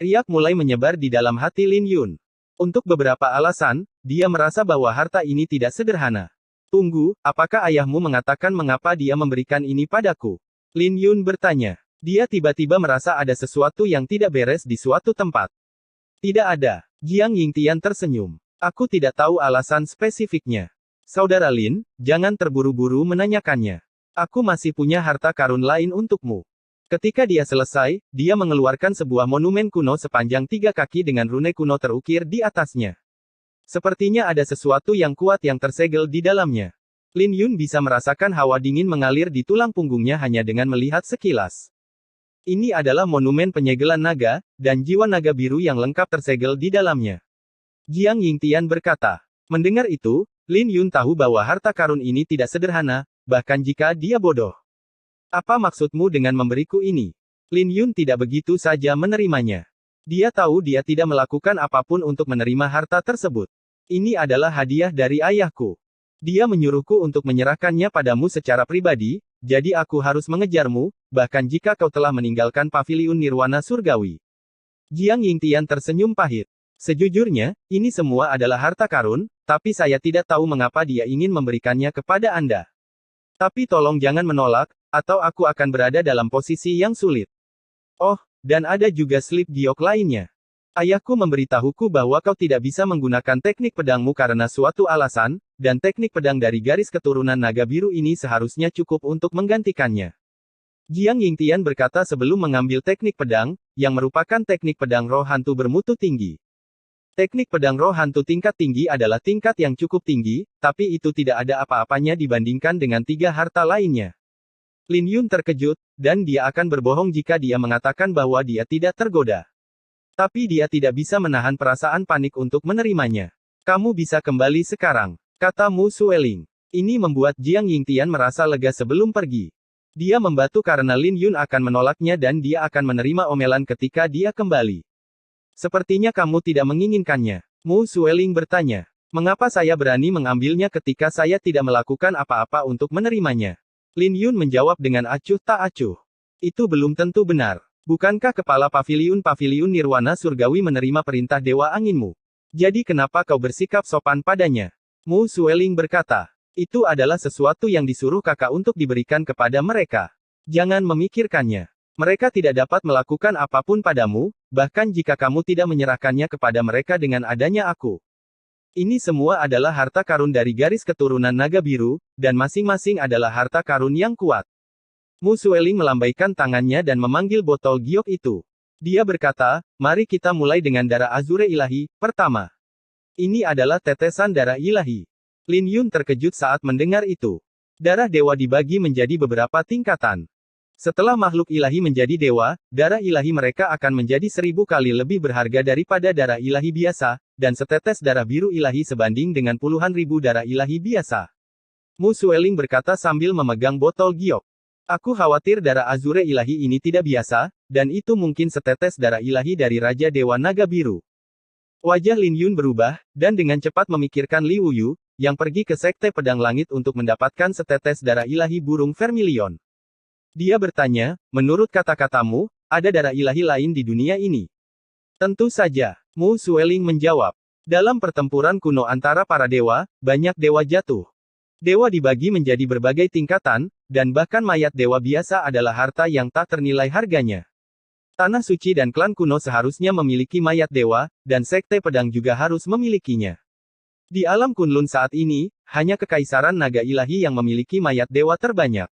Riak mulai menyebar di dalam hati Lin Yun. Untuk beberapa alasan, dia merasa bahwa harta ini tidak sederhana. Tunggu, apakah ayahmu mengatakan mengapa dia memberikan ini padaku? Lin Yun bertanya. Dia tiba-tiba merasa ada sesuatu yang tidak beres di suatu tempat. Tidak ada. Jiang Yingtian tersenyum. Aku tidak tahu alasan spesifiknya. Saudara Lin, jangan terburu-buru menanyakannya. Aku masih punya harta karun lain untukmu. Ketika dia selesai, dia mengeluarkan sebuah monumen kuno sepanjang 3 kaki dengan rune kuno terukir di atasnya. Sepertinya ada sesuatu yang kuat yang tersegel di dalamnya. Lin Yun bisa merasakan hawa dingin mengalir di tulang punggungnya hanya dengan melihat sekilas. Ini adalah monumen penyegelan naga, dan jiwa naga biru yang lengkap tersegel di dalamnya. Jiang Yingtian berkata. Mendengar itu, Lin Yun tahu bahwa harta karun ini tidak sederhana, bahkan jika dia bodoh. Apa maksudmu dengan memberiku ini? Lin Yun tidak begitu saja menerimanya. Dia tahu dia tidak melakukan apapun untuk menerima harta tersebut. Ini adalah hadiah dari ayahku. Dia menyuruhku untuk menyerahkannya padamu secara pribadi, jadi aku harus mengejarmu, bahkan jika kau telah meninggalkan paviliun Nirwana Surgawi. Jiang Yingtian tersenyum pahit. Sejujurnya, ini semua adalah harta karun, tapi saya tidak tahu mengapa dia ingin memberikannya kepada Anda. Tapi tolong jangan menolak, atau aku akan berada dalam posisi yang sulit. Oh, dan ada juga slip giok lainnya. Ayahku memberitahuku bahwa kau tidak bisa menggunakan teknik pedangmu karena suatu alasan, dan teknik pedang dari garis keturunan naga biru ini seharusnya cukup untuk menggantikannya. Jiang Yingtian berkata sebelum mengambil teknik pedang, yang merupakan teknik pedang roh hantu bermutu tinggi. Teknik pedang roh hantu tingkat tinggi adalah tingkat yang cukup tinggi, tapi itu tidak ada apa-apanya dibandingkan dengan 3 harta lainnya. Lin Yun terkejut, dan dia akan berbohong jika dia mengatakan bahwa dia tidak tergoda. Tapi dia tidak bisa menahan perasaan panik untuk menerimanya. Kamu bisa kembali sekarang, kata Mu Sueling. Ini membuat Jiang Yingtian merasa lega sebelum pergi. Dia membatu karena Lin Yun akan menolaknya dan dia akan menerima omelan ketika dia kembali. Sepertinya kamu tidak menginginkannya. Mu Sueling bertanya. Mengapa saya berani mengambilnya ketika saya tidak melakukan apa-apa untuk menerimanya? Lin Yun menjawab dengan acuh tak acuh. Itu belum tentu benar. Bukankah kepala paviliun-paviliun Nirwana Surgawi menerima perintah Dewa Anginmu? Jadi kenapa kau bersikap sopan padanya? Mu Sueling berkata. Itu adalah sesuatu yang disuruh kakak untuk diberikan kepada mereka. Jangan memikirkannya. Mereka tidak dapat melakukan apapun padamu, bahkan jika kamu tidak menyerahkannya kepada mereka dengan adanya aku. Ini semua adalah harta karun dari garis keturunan naga biru, dan masing-masing adalah harta karun yang kuat. Mu Sueling melambaikan tangannya dan memanggil botol giok itu. Dia berkata, mari kita mulai dengan darah azure ilahi, pertama. Ini adalah tetesan darah ilahi. Lin Yun terkejut saat mendengar itu. Darah dewa dibagi menjadi beberapa tingkatan. Setelah makhluk ilahi menjadi dewa, darah ilahi mereka akan menjadi 1000 kali lebih berharga daripada darah ilahi biasa, dan setetes darah biru ilahi sebanding dengan puluhan ribu darah ilahi biasa. Mu Sueling berkata sambil memegang botol giok. Aku khawatir darah azure ilahi ini tidak biasa, dan itu mungkin setetes darah ilahi dari Raja Dewa Naga Biru. Wajah Lin Yun berubah, dan dengan cepat memikirkan Li Wuyu, yang pergi ke Sekte Pedang Langit untuk mendapatkan setetes darah ilahi burung vermilion. Dia bertanya, menurut kata-katamu, ada darah ilahi lain di dunia ini? Tentu saja, Mu Sueling menjawab. Dalam pertempuran kuno antara para dewa, banyak dewa jatuh. Dewa dibagi menjadi berbagai tingkatan, dan bahkan mayat dewa biasa adalah harta yang tak ternilai harganya. Tanah suci dan klan kuno seharusnya memiliki mayat dewa, dan Sekte Pedang juga harus memilikinya. Di alam Kunlun saat ini, hanya Kekaisaran Naga Ilahi yang memiliki mayat dewa terbanyak.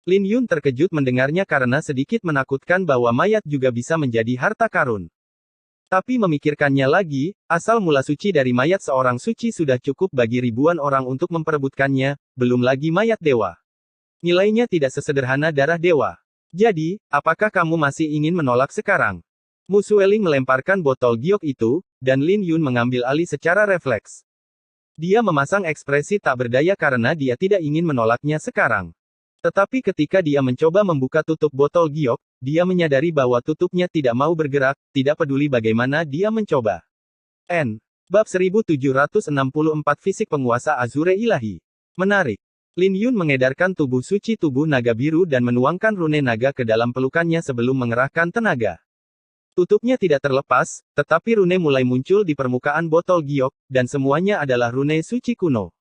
Lin Yun terkejut mendengarnya karena sedikit menakutkan bahwa mayat juga bisa menjadi harta karun. Tapi memikirkannya lagi, asal mula suci dari mayat seorang suci sudah cukup bagi ribuan orang untuk memperebutkannya, belum lagi mayat dewa. Nilainya tidak sesederhana darah dewa. Jadi, apakah kamu masih ingin menolak sekarang? Mu Sueling melemparkan botol giok itu, dan Lin Yun mengambil alih secara refleks. Dia memasang ekspresi tak berdaya karena dia tidak ingin menolaknya sekarang. Tetapi ketika dia mencoba membuka tutup botol giok, dia menyadari bahwa tutupnya tidak mau bergerak, tidak peduli bagaimana dia mencoba. Bab 1764 Fisik Penguasa Azure Ilahi. Menarik. Lin Yun mengedarkan tubuh suci tubuh naga biru dan menuangkan rune naga ke dalam pelukannya sebelum mengerahkan tenaga. Tutupnya tidak terlepas, tetapi rune mulai muncul di permukaan botol giok, dan semuanya adalah rune suci kuno.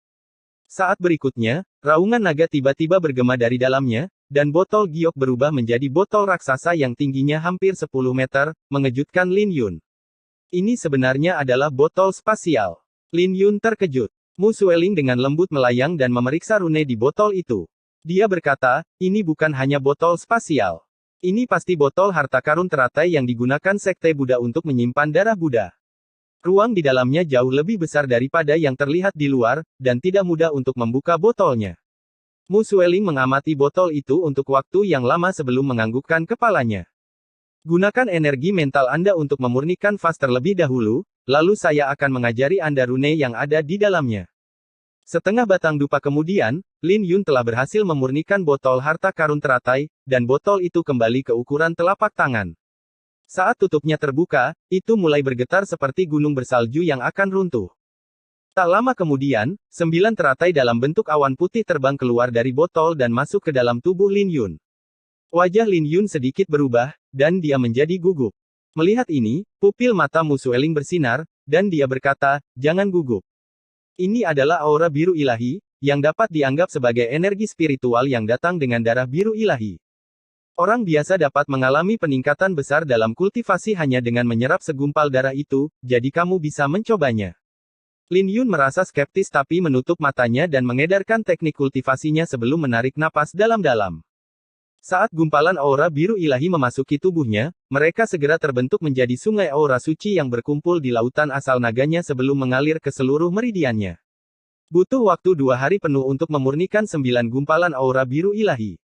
Saat berikutnya, raungan naga tiba-tiba bergema dari dalamnya, dan botol giok berubah menjadi botol raksasa yang tingginya hampir 10 meter, mengejutkan Lin Yun. Ini sebenarnya adalah botol spasial. Lin Yun terkejut. Mu Sueling dengan lembut melayang dan memeriksa rune di botol itu. Dia berkata, ini bukan hanya botol spasial. Ini pasti botol harta karun teratai yang digunakan Sekte Buddha untuk menyimpan darah Buddha. Ruang di dalamnya jauh lebih besar daripada yang terlihat di luar, dan tidak mudah untuk membuka botolnya. Mu Sueling mengamati botol itu untuk waktu yang lama sebelum menganggukkan kepalanya. Gunakan energi mental Anda untuk memurnikan vas terlebih dahulu, lalu saya akan mengajari Anda rune yang ada di dalamnya. Setengah batang dupa kemudian, Lin Yun telah berhasil memurnikan botol harta karun teratai, dan botol itu kembali ke ukuran telapak tangan. Saat tutupnya terbuka, itu mulai bergetar seperti gunung bersalju yang akan runtuh. Tak lama kemudian, 9 teratai dalam bentuk awan putih terbang keluar dari botol dan masuk ke dalam tubuh Lin Yun. Wajah Lin Yun sedikit berubah, dan dia menjadi gugup. Melihat ini, pupil mata Mu Sueling bersinar, dan dia berkata, jangan gugup. Ini adalah aura biru ilahi, yang dapat dianggap sebagai energi spiritual yang datang dengan darah biru ilahi. Orang biasa dapat mengalami peningkatan besar dalam kultivasi hanya dengan menyerap segumpal darah itu, jadi kamu bisa mencobanya. Lin Yun merasa skeptis tapi menutup matanya dan mengedarkan teknik kultivasinya sebelum menarik napas dalam-dalam. Saat gumpalan aura biru ilahi memasuki tubuhnya, mereka segera terbentuk menjadi sungai aura suci yang berkumpul di lautan asal naganya sebelum mengalir ke seluruh meridiannya. Butuh waktu 2 hari penuh untuk memurnikan 9 gumpalan aura biru ilahi.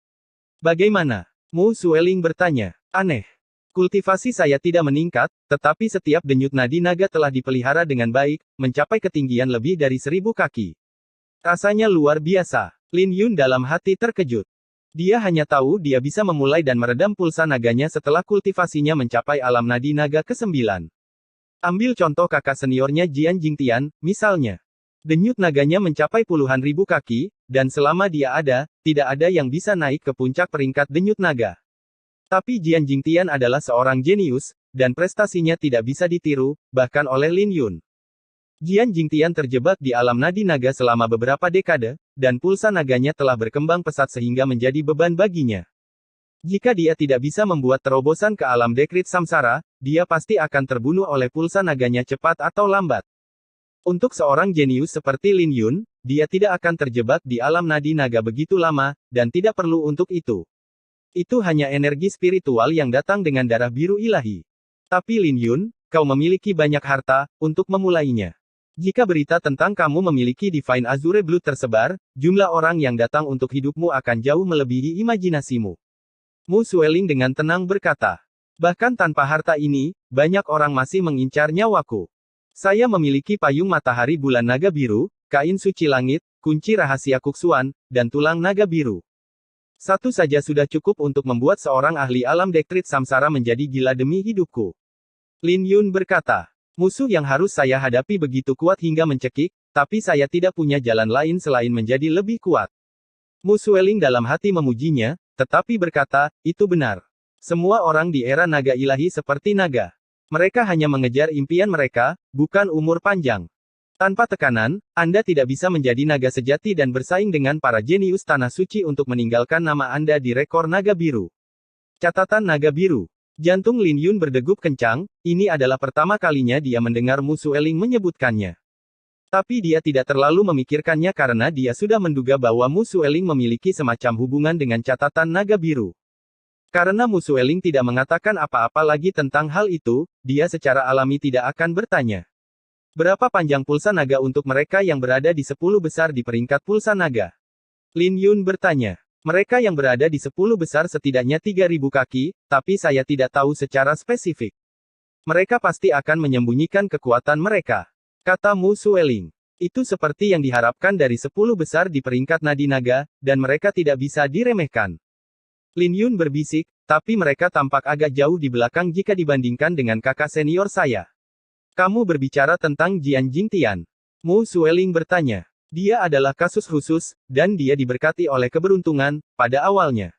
Bagaimana? Mu Sueling bertanya. Aneh. Kultivasi saya tidak meningkat, tetapi setiap denyut nadi naga telah dipelihara dengan baik, mencapai ketinggian lebih dari 1000 kaki. Rasanya luar biasa. Lin Yun dalam hati terkejut. Dia hanya tahu dia bisa memulai dan meredam pulsa naganya setelah kultivasinya mencapai alam nadi naga ke-9. Ambil contoh kakak seniornya Jian Jingtian, misalnya. Denyut naganya mencapai puluhan ribu kaki, dan selama dia ada, tidak ada yang bisa naik ke puncak peringkat denyut naga. Tapi Jian Jingtian adalah seorang jenius, dan prestasinya tidak bisa ditiru, bahkan oleh Lin Yun. Jian Jingtian terjebak di alam nadi naga selama beberapa dekade, dan pulsa naganya telah berkembang pesat sehingga menjadi beban baginya. Jika dia tidak bisa membuat terobosan ke alam dekrit samsara, dia pasti akan terbunuh oleh pulsa naganya cepat atau lambat. Untuk seorang jenius seperti Lin Yun, dia tidak akan terjebak di alam nadi naga begitu lama, dan tidak perlu untuk itu. Itu hanya energi spiritual yang datang dengan darah biru ilahi. Tapi Lin Yun, kau memiliki banyak harta, untuk memulainya. Jika berita tentang kamu memiliki Divine Azure Blood tersebar, jumlah orang yang datang untuk hidupmu akan jauh melebihi imajinasimu. Mu Sueling dengan tenang berkata. Bahkan tanpa harta ini, banyak orang masih mengincar nyawaku. Saya memiliki payung matahari bulan naga biru, kain suci langit, kunci rahasia Kuksuan, dan tulang naga biru. Satu saja sudah cukup untuk membuat seorang ahli alam dekrit samsara menjadi gila demi hidupku. Lin Yun berkata. Musuh yang harus saya hadapi begitu kuat hingga mencekik, tapi saya tidak punya jalan lain selain menjadi lebih kuat. Mu Sueling dalam hati memujinya, tetapi berkata, itu benar. Semua orang di era naga ilahi seperti naga. Mereka hanya mengejar impian mereka, bukan umur panjang. Tanpa tekanan, Anda tidak bisa menjadi naga sejati dan bersaing dengan para jenius tanah suci untuk meninggalkan nama Anda di rekor naga biru. Catatan naga biru. Jantung Lin Yun berdegup kencang, ini adalah pertama kalinya dia mendengar Mu Sueling menyebutkannya. Tapi dia tidak terlalu memikirkannya karena dia sudah menduga bahwa Mu Sueling memiliki semacam hubungan dengan catatan naga biru. Karena Mu Sueling tidak mengatakan apa-apa lagi tentang hal itu, dia secara alami tidak akan bertanya. Berapa panjang pulsa naga untuk mereka yang berada di 10 besar di peringkat pulsa naga? Lin Yun bertanya. Mereka yang berada di 10 besar setidaknya 3.000 kaki, tapi saya tidak tahu secara spesifik. Mereka pasti akan menyembunyikan kekuatan mereka. Kata Mu Sueling. Itu seperti yang diharapkan dari 10 besar di peringkat nadi naga, dan mereka tidak bisa diremehkan. Lin Yun berbisik, tapi mereka tampak agak jauh di belakang jika dibandingkan dengan kakak senior saya. Kamu berbicara tentang Jian Jingtian. Mu Sueling bertanya. Dia adalah kasus khusus, dan dia diberkati oleh keberuntungan, pada awalnya.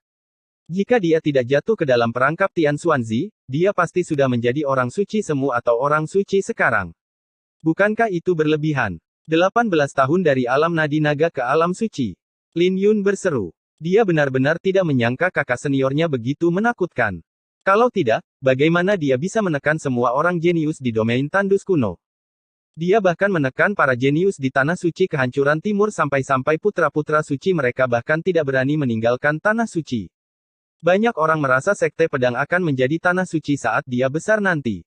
Jika dia tidak jatuh ke dalam perangkap Tian Xuanzi, dia pasti sudah menjadi orang suci semu atau orang suci sekarang. Bukankah itu berlebihan? 18 tahun dari alam nadi naga ke alam suci. Lin Yun berseru. Dia benar-benar tidak menyangka kakak seniornya begitu menakutkan. Kalau tidak, bagaimana dia bisa menekan semua orang jenius di domain tandus kuno? Dia bahkan menekan para jenius di tanah suci kehancuran timur sampai-sampai putra-putra suci mereka bahkan tidak berani meninggalkan tanah suci. Banyak orang merasa sekte pedang akan menjadi tanah suci saat dia besar nanti.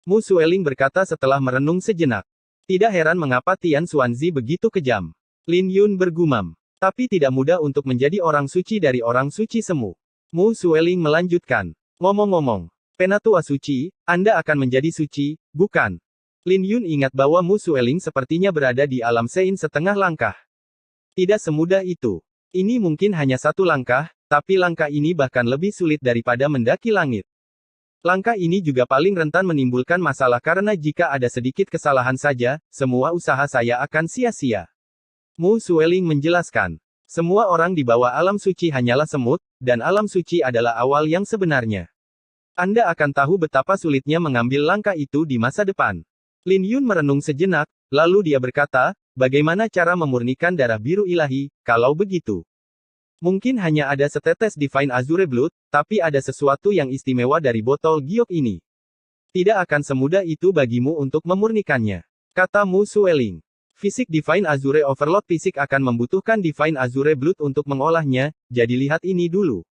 Mu Sueling berkata setelah merenung sejenak. Tidak heran mengapa Tian Xuanzi begitu kejam. Lin Yun bergumam. Tapi tidak mudah untuk menjadi orang suci dari orang suci semu. Mu Sueling melanjutkan. Ngomong-ngomong, Penatua suci, Anda akan menjadi suci, bukan? Lin Yun ingat bahwa Mu Sueling sepertinya berada di alam Sein setengah langkah. Tidak semudah itu. Ini mungkin hanya satu langkah, tapi langkah ini bahkan lebih sulit daripada mendaki langit. Langkah ini juga paling rentan menimbulkan masalah karena jika ada sedikit kesalahan saja, semua usaha saya akan sia-sia. Mu Sueling menjelaskan. Semua orang di bawah alam suci hanyalah semut, dan alam suci adalah awal yang sebenarnya. Anda akan tahu betapa sulitnya mengambil langkah itu di masa depan. Lin Yun merenung sejenak, lalu dia berkata, bagaimana cara memurnikan darah biru ilahi, kalau begitu? Mungkin hanya ada setetes Divine Azure Blood, tapi ada sesuatu yang istimewa dari botol giok ini. Tidak akan semudah itu bagimu untuk memurnikannya. Kata Mu Sueling. Fisik Divine Azure Overload fisik akan membutuhkan Divine Azure Blood untuk mengolahnya, jadi lihat ini dulu.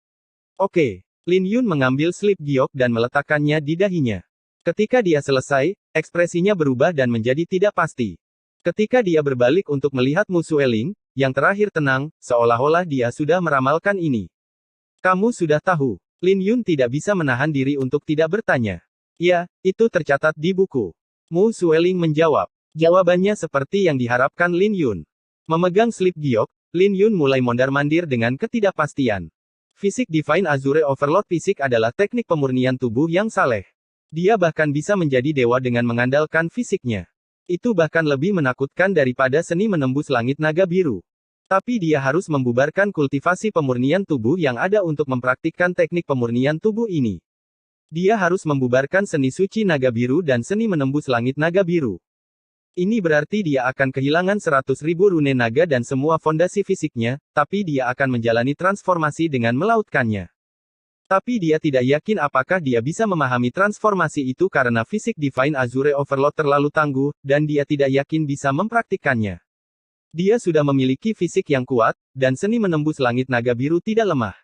Oke. Lin Yun mengambil slip giok dan meletakkannya di dahinya. Ketika dia selesai, ekspresinya berubah dan menjadi tidak pasti. Ketika dia berbalik untuk melihat Mu Sueling, yang terakhir tenang, seolah-olah dia sudah meramalkan ini. Kamu sudah tahu. Lin Yun tidak bisa menahan diri untuk tidak bertanya. Ya, itu tercatat di buku. Mu Sueling menjawab. Jawabannya seperti yang diharapkan Lin Yun. Memegang slip giok, Lin Yun mulai mondar-mandir dengan ketidakpastian. Fisik Divine Azure Overload fisik adalah teknik pemurnian tubuh yang saleh. Dia bahkan bisa menjadi dewa dengan mengandalkan fisiknya. Itu bahkan lebih menakutkan daripada seni menembus langit naga biru. Tapi dia harus membubarkan kultivasi pemurnian tubuh yang ada untuk mempraktikkan teknik pemurnian tubuh ini. Dia harus membubarkan seni suci naga biru dan seni menembus langit naga biru. Ini berarti dia akan kehilangan 100.000 rune naga dan semua fondasi fisiknya, tapi dia akan menjalani transformasi dengan melautkannya. Tapi dia tidak yakin apakah dia bisa memahami transformasi itu karena fisik Divine Azure Overload terlalu tangguh, dan dia tidak yakin bisa mempraktikkannya. Dia sudah memiliki fisik yang kuat, dan seni menembus langit naga biru tidak lemah.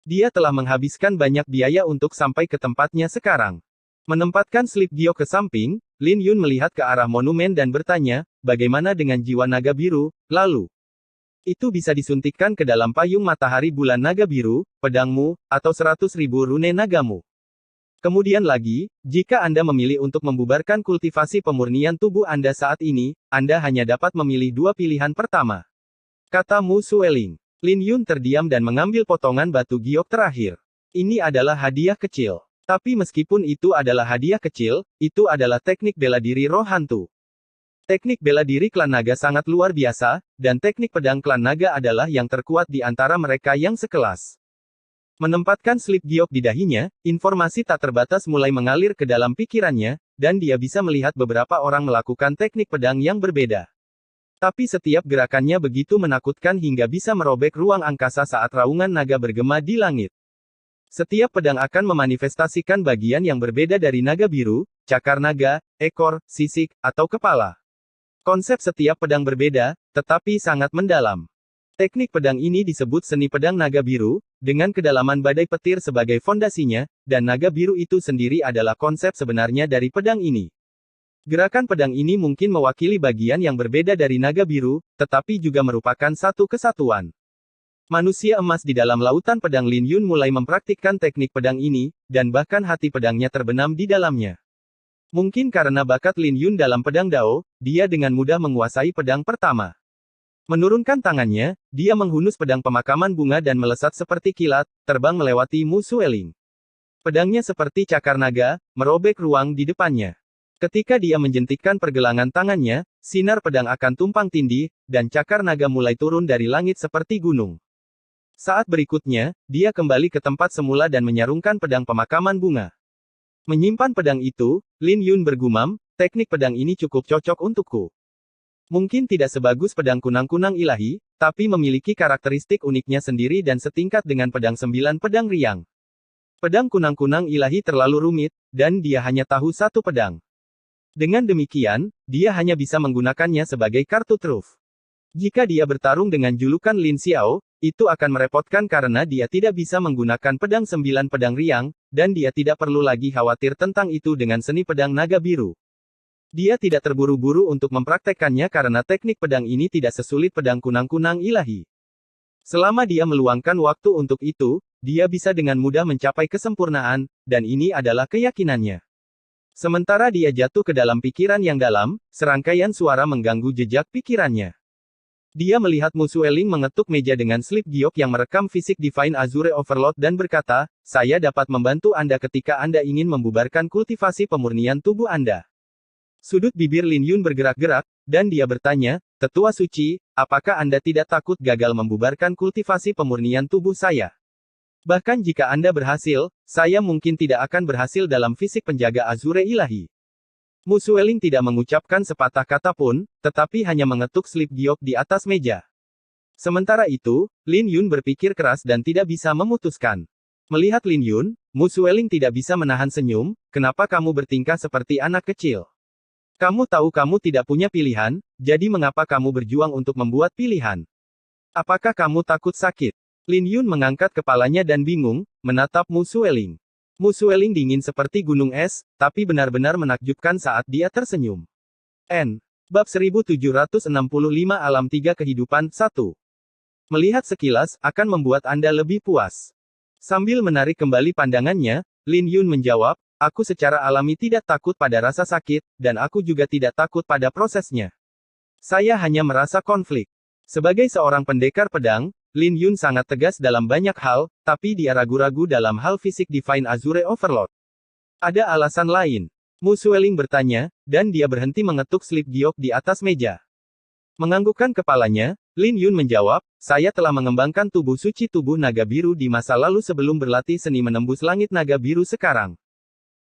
Dia telah menghabiskan banyak biaya untuk sampai ke tempatnya sekarang. Menempatkan slip giok ke samping, Lin Yun melihat ke arah monumen dan bertanya, bagaimana dengan jiwa naga biru, lalu? Itu bisa disuntikkan ke dalam payung matahari bulan naga biru, pedangmu, atau 100.000 rune nagamu. Kemudian lagi, jika Anda memilih untuk membubarkan kultivasi pemurnian tubuh Anda saat ini, Anda hanya dapat memilih dua pilihan pertama. Kata Mu Sueling. Lin Yun terdiam dan mengambil potongan batu giok terakhir. Ini adalah hadiah kecil. Tapi meskipun itu adalah hadiah kecil, itu adalah teknik bela diri roh hantu. Teknik bela diri klan naga sangat luar biasa, dan teknik pedang klan naga adalah yang terkuat di antara mereka yang sekelas. Menempatkan slip giok di dahinya, informasi tak terbatas mulai mengalir ke dalam pikirannya, dan dia bisa melihat beberapa orang melakukan teknik pedang yang berbeda. Tapi setiap gerakannya begitu menakutkan hingga bisa merobek ruang angkasa saat raungan naga bergema di langit. Setiap pedang akan memanifestasikan bagian yang berbeda dari naga biru, cakar naga, ekor, sisik, atau kepala. Konsep setiap pedang berbeda, tetapi sangat mendalam. Teknik pedang ini disebut seni pedang naga biru, dengan kedalaman badai petir sebagai fondasinya, dan naga biru itu sendiri adalah konsep sebenarnya dari pedang ini. Gerakan pedang ini mungkin mewakili bagian yang berbeda dari naga biru, tetapi juga merupakan satu kesatuan. Manusia emas di dalam lautan pedang Lin Yun mulai mempraktikkan teknik pedang ini, dan bahkan hati pedangnya terbenam di dalamnya. Mungkin karena bakat Lin Yun dalam pedang Dao, dia dengan mudah menguasai pedang pertama. Menurunkan tangannya, dia menghunus pedang pemakaman bunga dan melesat seperti kilat, terbang melewati Mu Sueling. Pedangnya seperti cakar naga, merobek ruang di depannya. Ketika dia menjentikkan pergelangan tangannya, sinar pedang akan tumpang tindih, dan cakar naga mulai turun dari langit seperti gunung. Saat berikutnya, dia kembali ke tempat semula dan menyarungkan pedang pemakaman bunga. Menyimpan pedang itu, Lin Yun bergumam, teknik pedang ini cukup cocok untukku. Mungkin tidak sebagus pedang kunang-kunang ilahi, tapi memiliki karakteristik uniknya sendiri dan setingkat dengan pedang 9 pedang riang. Pedang kunang-kunang ilahi terlalu rumit, dan dia hanya tahu satu pedang. Dengan demikian, dia hanya bisa menggunakannya sebagai kartu truf. Jika dia bertarung dengan julukan Lin Xiao, itu akan merepotkan karena dia tidak bisa menggunakan pedang 9 pedang riang, dan dia tidak perlu lagi khawatir tentang itu dengan seni pedang naga biru. Dia tidak terburu-buru untuk mempraktekkannya karena teknik pedang ini tidak sesulit pedang kunang-kunang ilahi. Selama dia meluangkan waktu untuk itu, dia bisa dengan mudah mencapai kesempurnaan, dan ini adalah keyakinannya. Sementara dia jatuh ke dalam pikiran yang dalam, serangkaian suara mengganggu jejak pikirannya. Dia melihat Mu Sueling mengetuk meja dengan slip giok yang merekam fisik Divine Azure Overload dan berkata, saya dapat membantu Anda ketika Anda ingin membubarkan kultivasi pemurnian tubuh Anda. Sudut bibir Lin Yun bergerak-gerak, dan dia bertanya, Tetua Suci, apakah Anda tidak takut gagal membubarkan kultivasi pemurnian tubuh saya? Bahkan jika Anda berhasil, saya mungkin tidak akan berhasil dalam fisik penjaga Azure ilahi. Mu Sueling tidak mengucapkan sepatah kata pun, tetapi hanya mengetuk slip giok di atas meja. Sementara itu, Lin Yun berpikir keras dan tidak bisa memutuskan. Melihat Lin Yun, Mu Sueling tidak bisa menahan senyum, kenapa kamu bertingkah seperti anak kecil? Kamu tahu kamu tidak punya pilihan, jadi mengapa kamu berjuang untuk membuat pilihan? Apakah kamu takut sakit? Lin Yun mengangkat kepalanya dan bingung, menatap Mu Sueling. Mu Sueling dingin seperti gunung es, tapi benar-benar menakjubkan saat dia tersenyum. Bab 1765 Alam 3 Kehidupan 1. Melihat sekilas, akan membuat Anda lebih puas. Sambil menarik kembali pandangannya, Lin Yun menjawab, aku secara alami tidak takut pada rasa sakit, dan aku juga tidak takut pada prosesnya. Saya hanya merasa konflik. Sebagai seorang pendekar pedang, Lin Yun sangat tegas dalam banyak hal, tapi dia ragu-ragu dalam hal fisik Divine Azure Overload. Ada alasan lain? Mu Sueling bertanya, dan dia berhenti mengetuk slip giok di atas meja. Menganggukkan kepalanya, Lin Yun menjawab, saya telah mengembangkan tubuh suci tubuh naga biru di masa lalu sebelum berlatih seni menembus langit naga biru sekarang.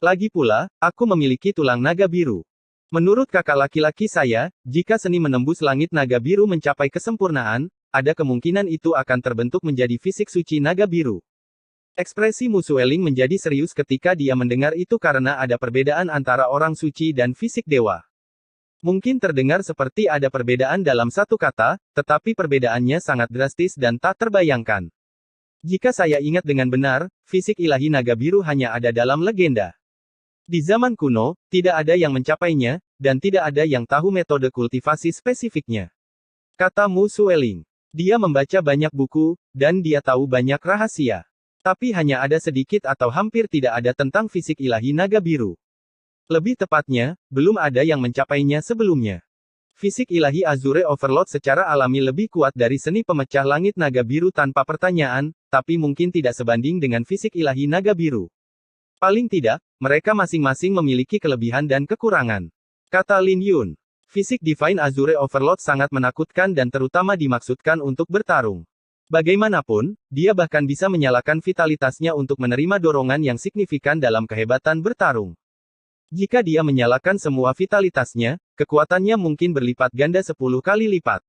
Lagi pula, aku memiliki tulang naga biru. Menurut kakak laki-laki saya, jika seni menembus langit naga biru mencapai kesempurnaan, ada kemungkinan itu akan terbentuk menjadi fisik suci naga biru. Ekspresi Mu Sueling menjadi serius ketika dia mendengar itu karena ada perbedaan antara orang suci dan fisik dewa. Mungkin terdengar seperti ada perbedaan dalam satu kata, tetapi perbedaannya sangat drastis dan tak terbayangkan. Jika saya ingat dengan benar, fisik ilahi naga biru hanya ada dalam legenda. Di zaman kuno, tidak ada yang mencapainya, dan tidak ada yang tahu metode kultivasi spesifiknya. Kata Mu Sueling. Dia membaca banyak buku, dan dia tahu banyak rahasia. Tapi hanya ada sedikit atau hampir tidak ada tentang fisik ilahi naga biru. Lebih tepatnya, belum ada yang mencapainya sebelumnya. Fisik ilahi Azure Overlord secara alami lebih kuat dari seni pemecah langit naga biru tanpa pertanyaan, tapi mungkin tidak sebanding dengan fisik ilahi naga biru. Paling tidak, mereka masing-masing memiliki kelebihan dan kekurangan. Kata Lin Yun. Fisik Divine Azure Overlord sangat menakutkan dan terutama dimaksudkan untuk bertarung. Bagaimanapun, dia bahkan bisa menyalakan vitalitasnya untuk menerima dorongan yang signifikan dalam kehebatan bertarung. Jika dia menyalakan semua vitalitasnya, kekuatannya mungkin berlipat ganda 10 kali lipat.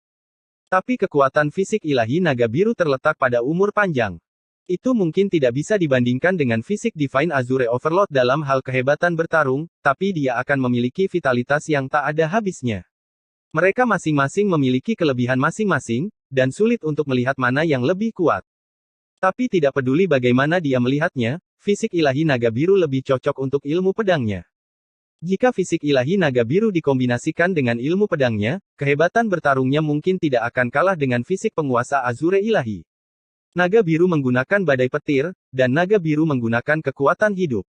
Tapi kekuatan fisik ilahi naga biru terletak pada umur panjang. Itu mungkin tidak bisa dibandingkan dengan fisik Divine Azure Overlord dalam hal kehebatan bertarung, tapi dia akan memiliki vitalitas yang tak ada habisnya. Mereka masing-masing memiliki kelebihan masing-masing, dan sulit untuk melihat mana yang lebih kuat. Tapi tidak peduli bagaimana dia melihatnya, fisik ilahi naga biru lebih cocok untuk ilmu pedangnya. Jika fisik ilahi naga biru dikombinasikan dengan ilmu pedangnya, kehebatan bertarungnya mungkin tidak akan kalah dengan fisik penguasa Azure ilahi. Naga biru menggunakan badai petir, dan naga biru menggunakan kekuatan hidup.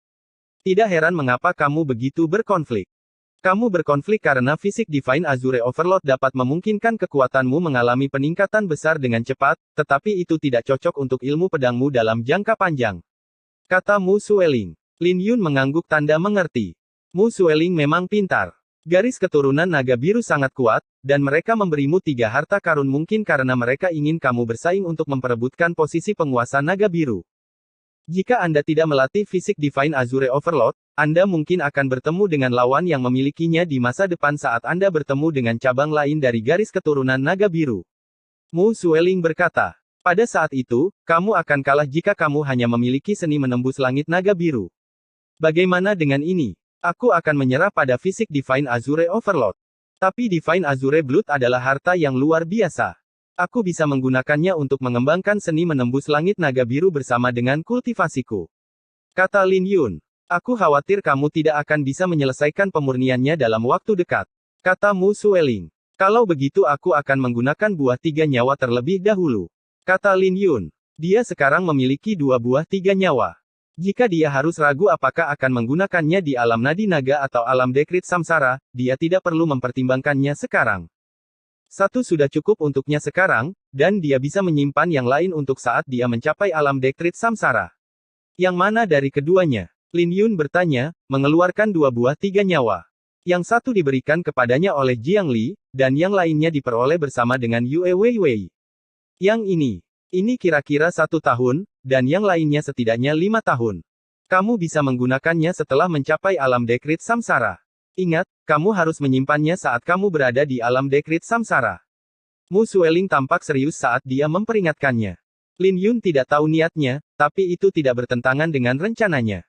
Tidak heran mengapa kamu begitu berkonflik. Kamu berkonflik karena fisik Divine Azure Overlord dapat memungkinkan kekuatanmu mengalami peningkatan besar dengan cepat, tetapi itu tidak cocok untuk ilmu pedangmu dalam jangka panjang. Kata Mu Sueling. Lin Yun mengangguk tanda mengerti. Mu Sueling memang pintar. Garis keturunan naga biru sangat kuat, dan mereka memberimu 3 harta karun mungkin karena mereka ingin kamu bersaing untuk memperebutkan posisi penguasa naga biru. Jika Anda tidak melatih fisik Divine Azure Overlord, Anda mungkin akan bertemu dengan lawan yang memilikinya di masa depan saat Anda bertemu dengan cabang lain dari garis keturunan naga biru. Mu Sueling berkata, pada saat itu, kamu akan kalah jika kamu hanya memiliki seni menembus langit naga biru. Bagaimana dengan ini? Aku akan menyerah pada fisik Divine Azure Overlord. Tapi Divine Azure Blood adalah harta yang luar biasa. Aku bisa menggunakannya untuk mengembangkan seni menembus langit naga biru bersama dengan kultivasiku. Kata Lin Yun. Aku khawatir kamu tidak akan bisa menyelesaikan pemurniannya dalam waktu dekat. Kata Mu Sueling. Kalau begitu aku akan menggunakan buah 3 nyawa terlebih dahulu. Kata Lin Yun. Dia sekarang memiliki 2 buah 3 nyawa. Jika dia harus ragu apakah akan menggunakannya di alam nadi naga atau alam dekrit samsara, dia tidak perlu mempertimbangkannya sekarang. Satu sudah cukup untuknya sekarang, dan dia bisa menyimpan yang lain untuk saat dia mencapai alam dekrit samsara. Yang mana dari keduanya? Lin Yun bertanya, mengeluarkan 2 buah 3 nyawa. Yang satu diberikan kepadanya oleh Jiang Li, dan yang lainnya diperoleh bersama dengan Yue Weiwei. Yang ini kira-kira 1 tahun, dan yang lainnya setidaknya 5 tahun. Kamu bisa menggunakannya setelah mencapai alam dekrit samsara. Ingat, kamu harus menyimpannya saat kamu berada di alam dekrit samsara. Mu Sueling tampak serius saat dia memperingatkannya. Lin Yun tidak tahu niatnya, tapi itu tidak bertentangan dengan rencananya.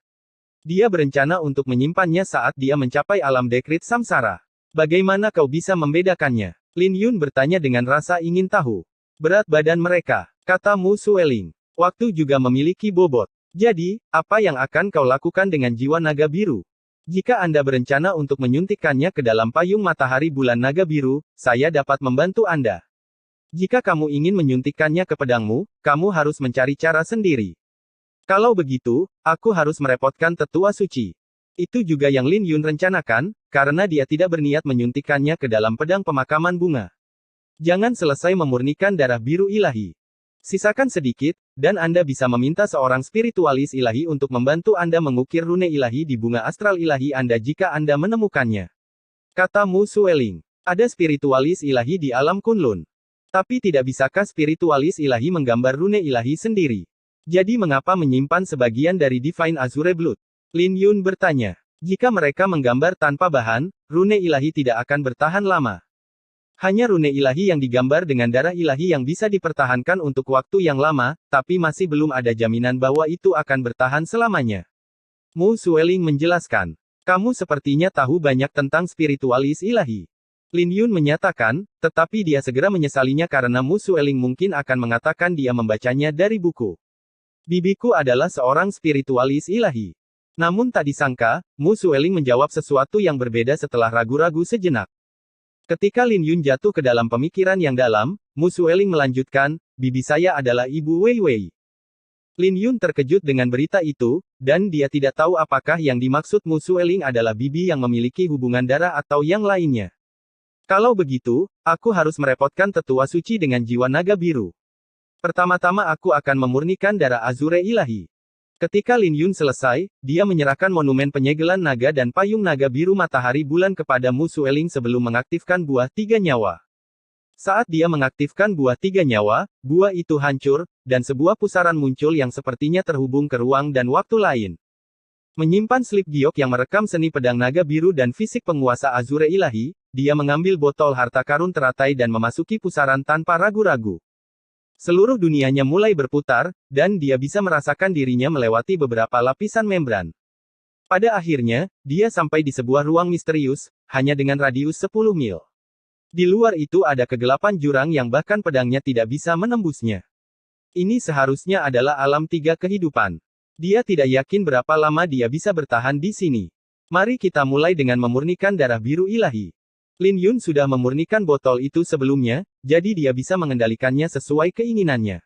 Dia berencana untuk menyimpannya saat dia mencapai alam dekrit samsara. Bagaimana kau bisa membedakannya? Lin Yun bertanya dengan rasa ingin tahu. Berat badan mereka, kata Mu Sueling. Waktu juga memiliki bobot. Jadi, apa yang akan kau lakukan dengan jiwa naga biru? Jika Anda berencana untuk menyuntikkannya ke dalam payung matahari bulan naga biru, saya dapat membantu Anda. Jika kamu ingin menyuntikkannya ke pedangmu, kamu harus mencari cara sendiri. Kalau begitu, aku harus merepotkan tetua suci. Itu juga yang Lin Yun rencanakan, karena dia tidak berniat menyuntikkannya ke dalam pedang pemakaman bunga. Jangan selesai memurnikan darah biru ilahi. Sisakan sedikit, dan Anda bisa meminta seorang spiritualis ilahi untuk membantu Anda mengukir rune ilahi di bunga astral ilahi Anda jika Anda menemukannya. Kata Mu Sueling. Ada spiritualis ilahi di alam Kunlun. Tapi tidak bisakah spiritualis ilahi menggambar rune ilahi sendiri? Jadi mengapa menyimpan sebagian dari Divine Azure Blood? Lin Yun bertanya. Jika mereka menggambar tanpa bahan, rune ilahi tidak akan bertahan lama. Hanya rune ilahi yang digambar dengan darah ilahi yang bisa dipertahankan untuk waktu yang lama, tapi masih belum ada jaminan bahwa itu akan bertahan selamanya. Mu Sueling menjelaskan. Kamu sepertinya tahu banyak tentang spiritualis ilahi. Lin Yun menyatakan, tetapi dia segera menyesalinya karena Mu Sueling mungkin akan mengatakan dia membacanya dari buku. Bibiku adalah seorang spiritualis ilahi. Namun tak disangka, Mu Sueling menjawab sesuatu yang berbeda setelah ragu-ragu sejenak. Ketika Lin Yun jatuh ke dalam pemikiran yang dalam, Mu Sueling melanjutkan, bibi saya adalah Ibu Wei Wei. Lin Yun terkejut dengan berita itu, dan dia tidak tahu apakah yang dimaksud Mu Sueling adalah bibi yang memiliki hubungan darah atau yang lainnya. Kalau begitu, aku harus merepotkan tetua suci dengan jiwa naga biru. Pertama-tama aku akan memurnikan darah Azure ilahi. Ketika Lin Yun selesai, dia menyerahkan monumen penyegelan naga dan payung naga biru matahari bulan kepada Mu Sueling sebelum mengaktifkan buah tiga nyawa. Saat dia mengaktifkan buah tiga nyawa, buah itu hancur, dan sebuah pusaran muncul yang sepertinya terhubung ke ruang dan waktu lain. Menyimpan slip giok yang merekam seni pedang naga biru dan fisik penguasa Azure ilahi, dia mengambil botol harta karun teratai dan memasuki pusaran tanpa ragu-ragu. Seluruh dunianya mulai berputar, dan dia bisa merasakan dirinya melewati beberapa lapisan membran. Pada akhirnya, dia sampai di sebuah ruang misterius, hanya dengan radius 10 mil. Di luar itu ada kegelapan jurang yang bahkan pedangnya tidak bisa menembusnya. Ini seharusnya adalah alam tiga kehidupan. Dia tidak yakin berapa lama dia bisa bertahan di sini. Mari kita mulai dengan memurnikan darah biru ilahi. Lin Yun sudah memurnikan botol itu sebelumnya, jadi dia bisa mengendalikannya sesuai keinginannya.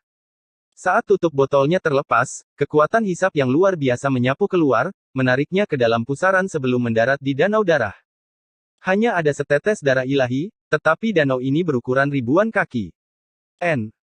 Saat tutup botolnya terlepas, kekuatan hisap yang luar biasa menyapu keluar, menariknya ke dalam pusaran sebelum mendarat di danau darah. Hanya ada setetes darah ilahi, tetapi danau ini berukuran ribuan kaki.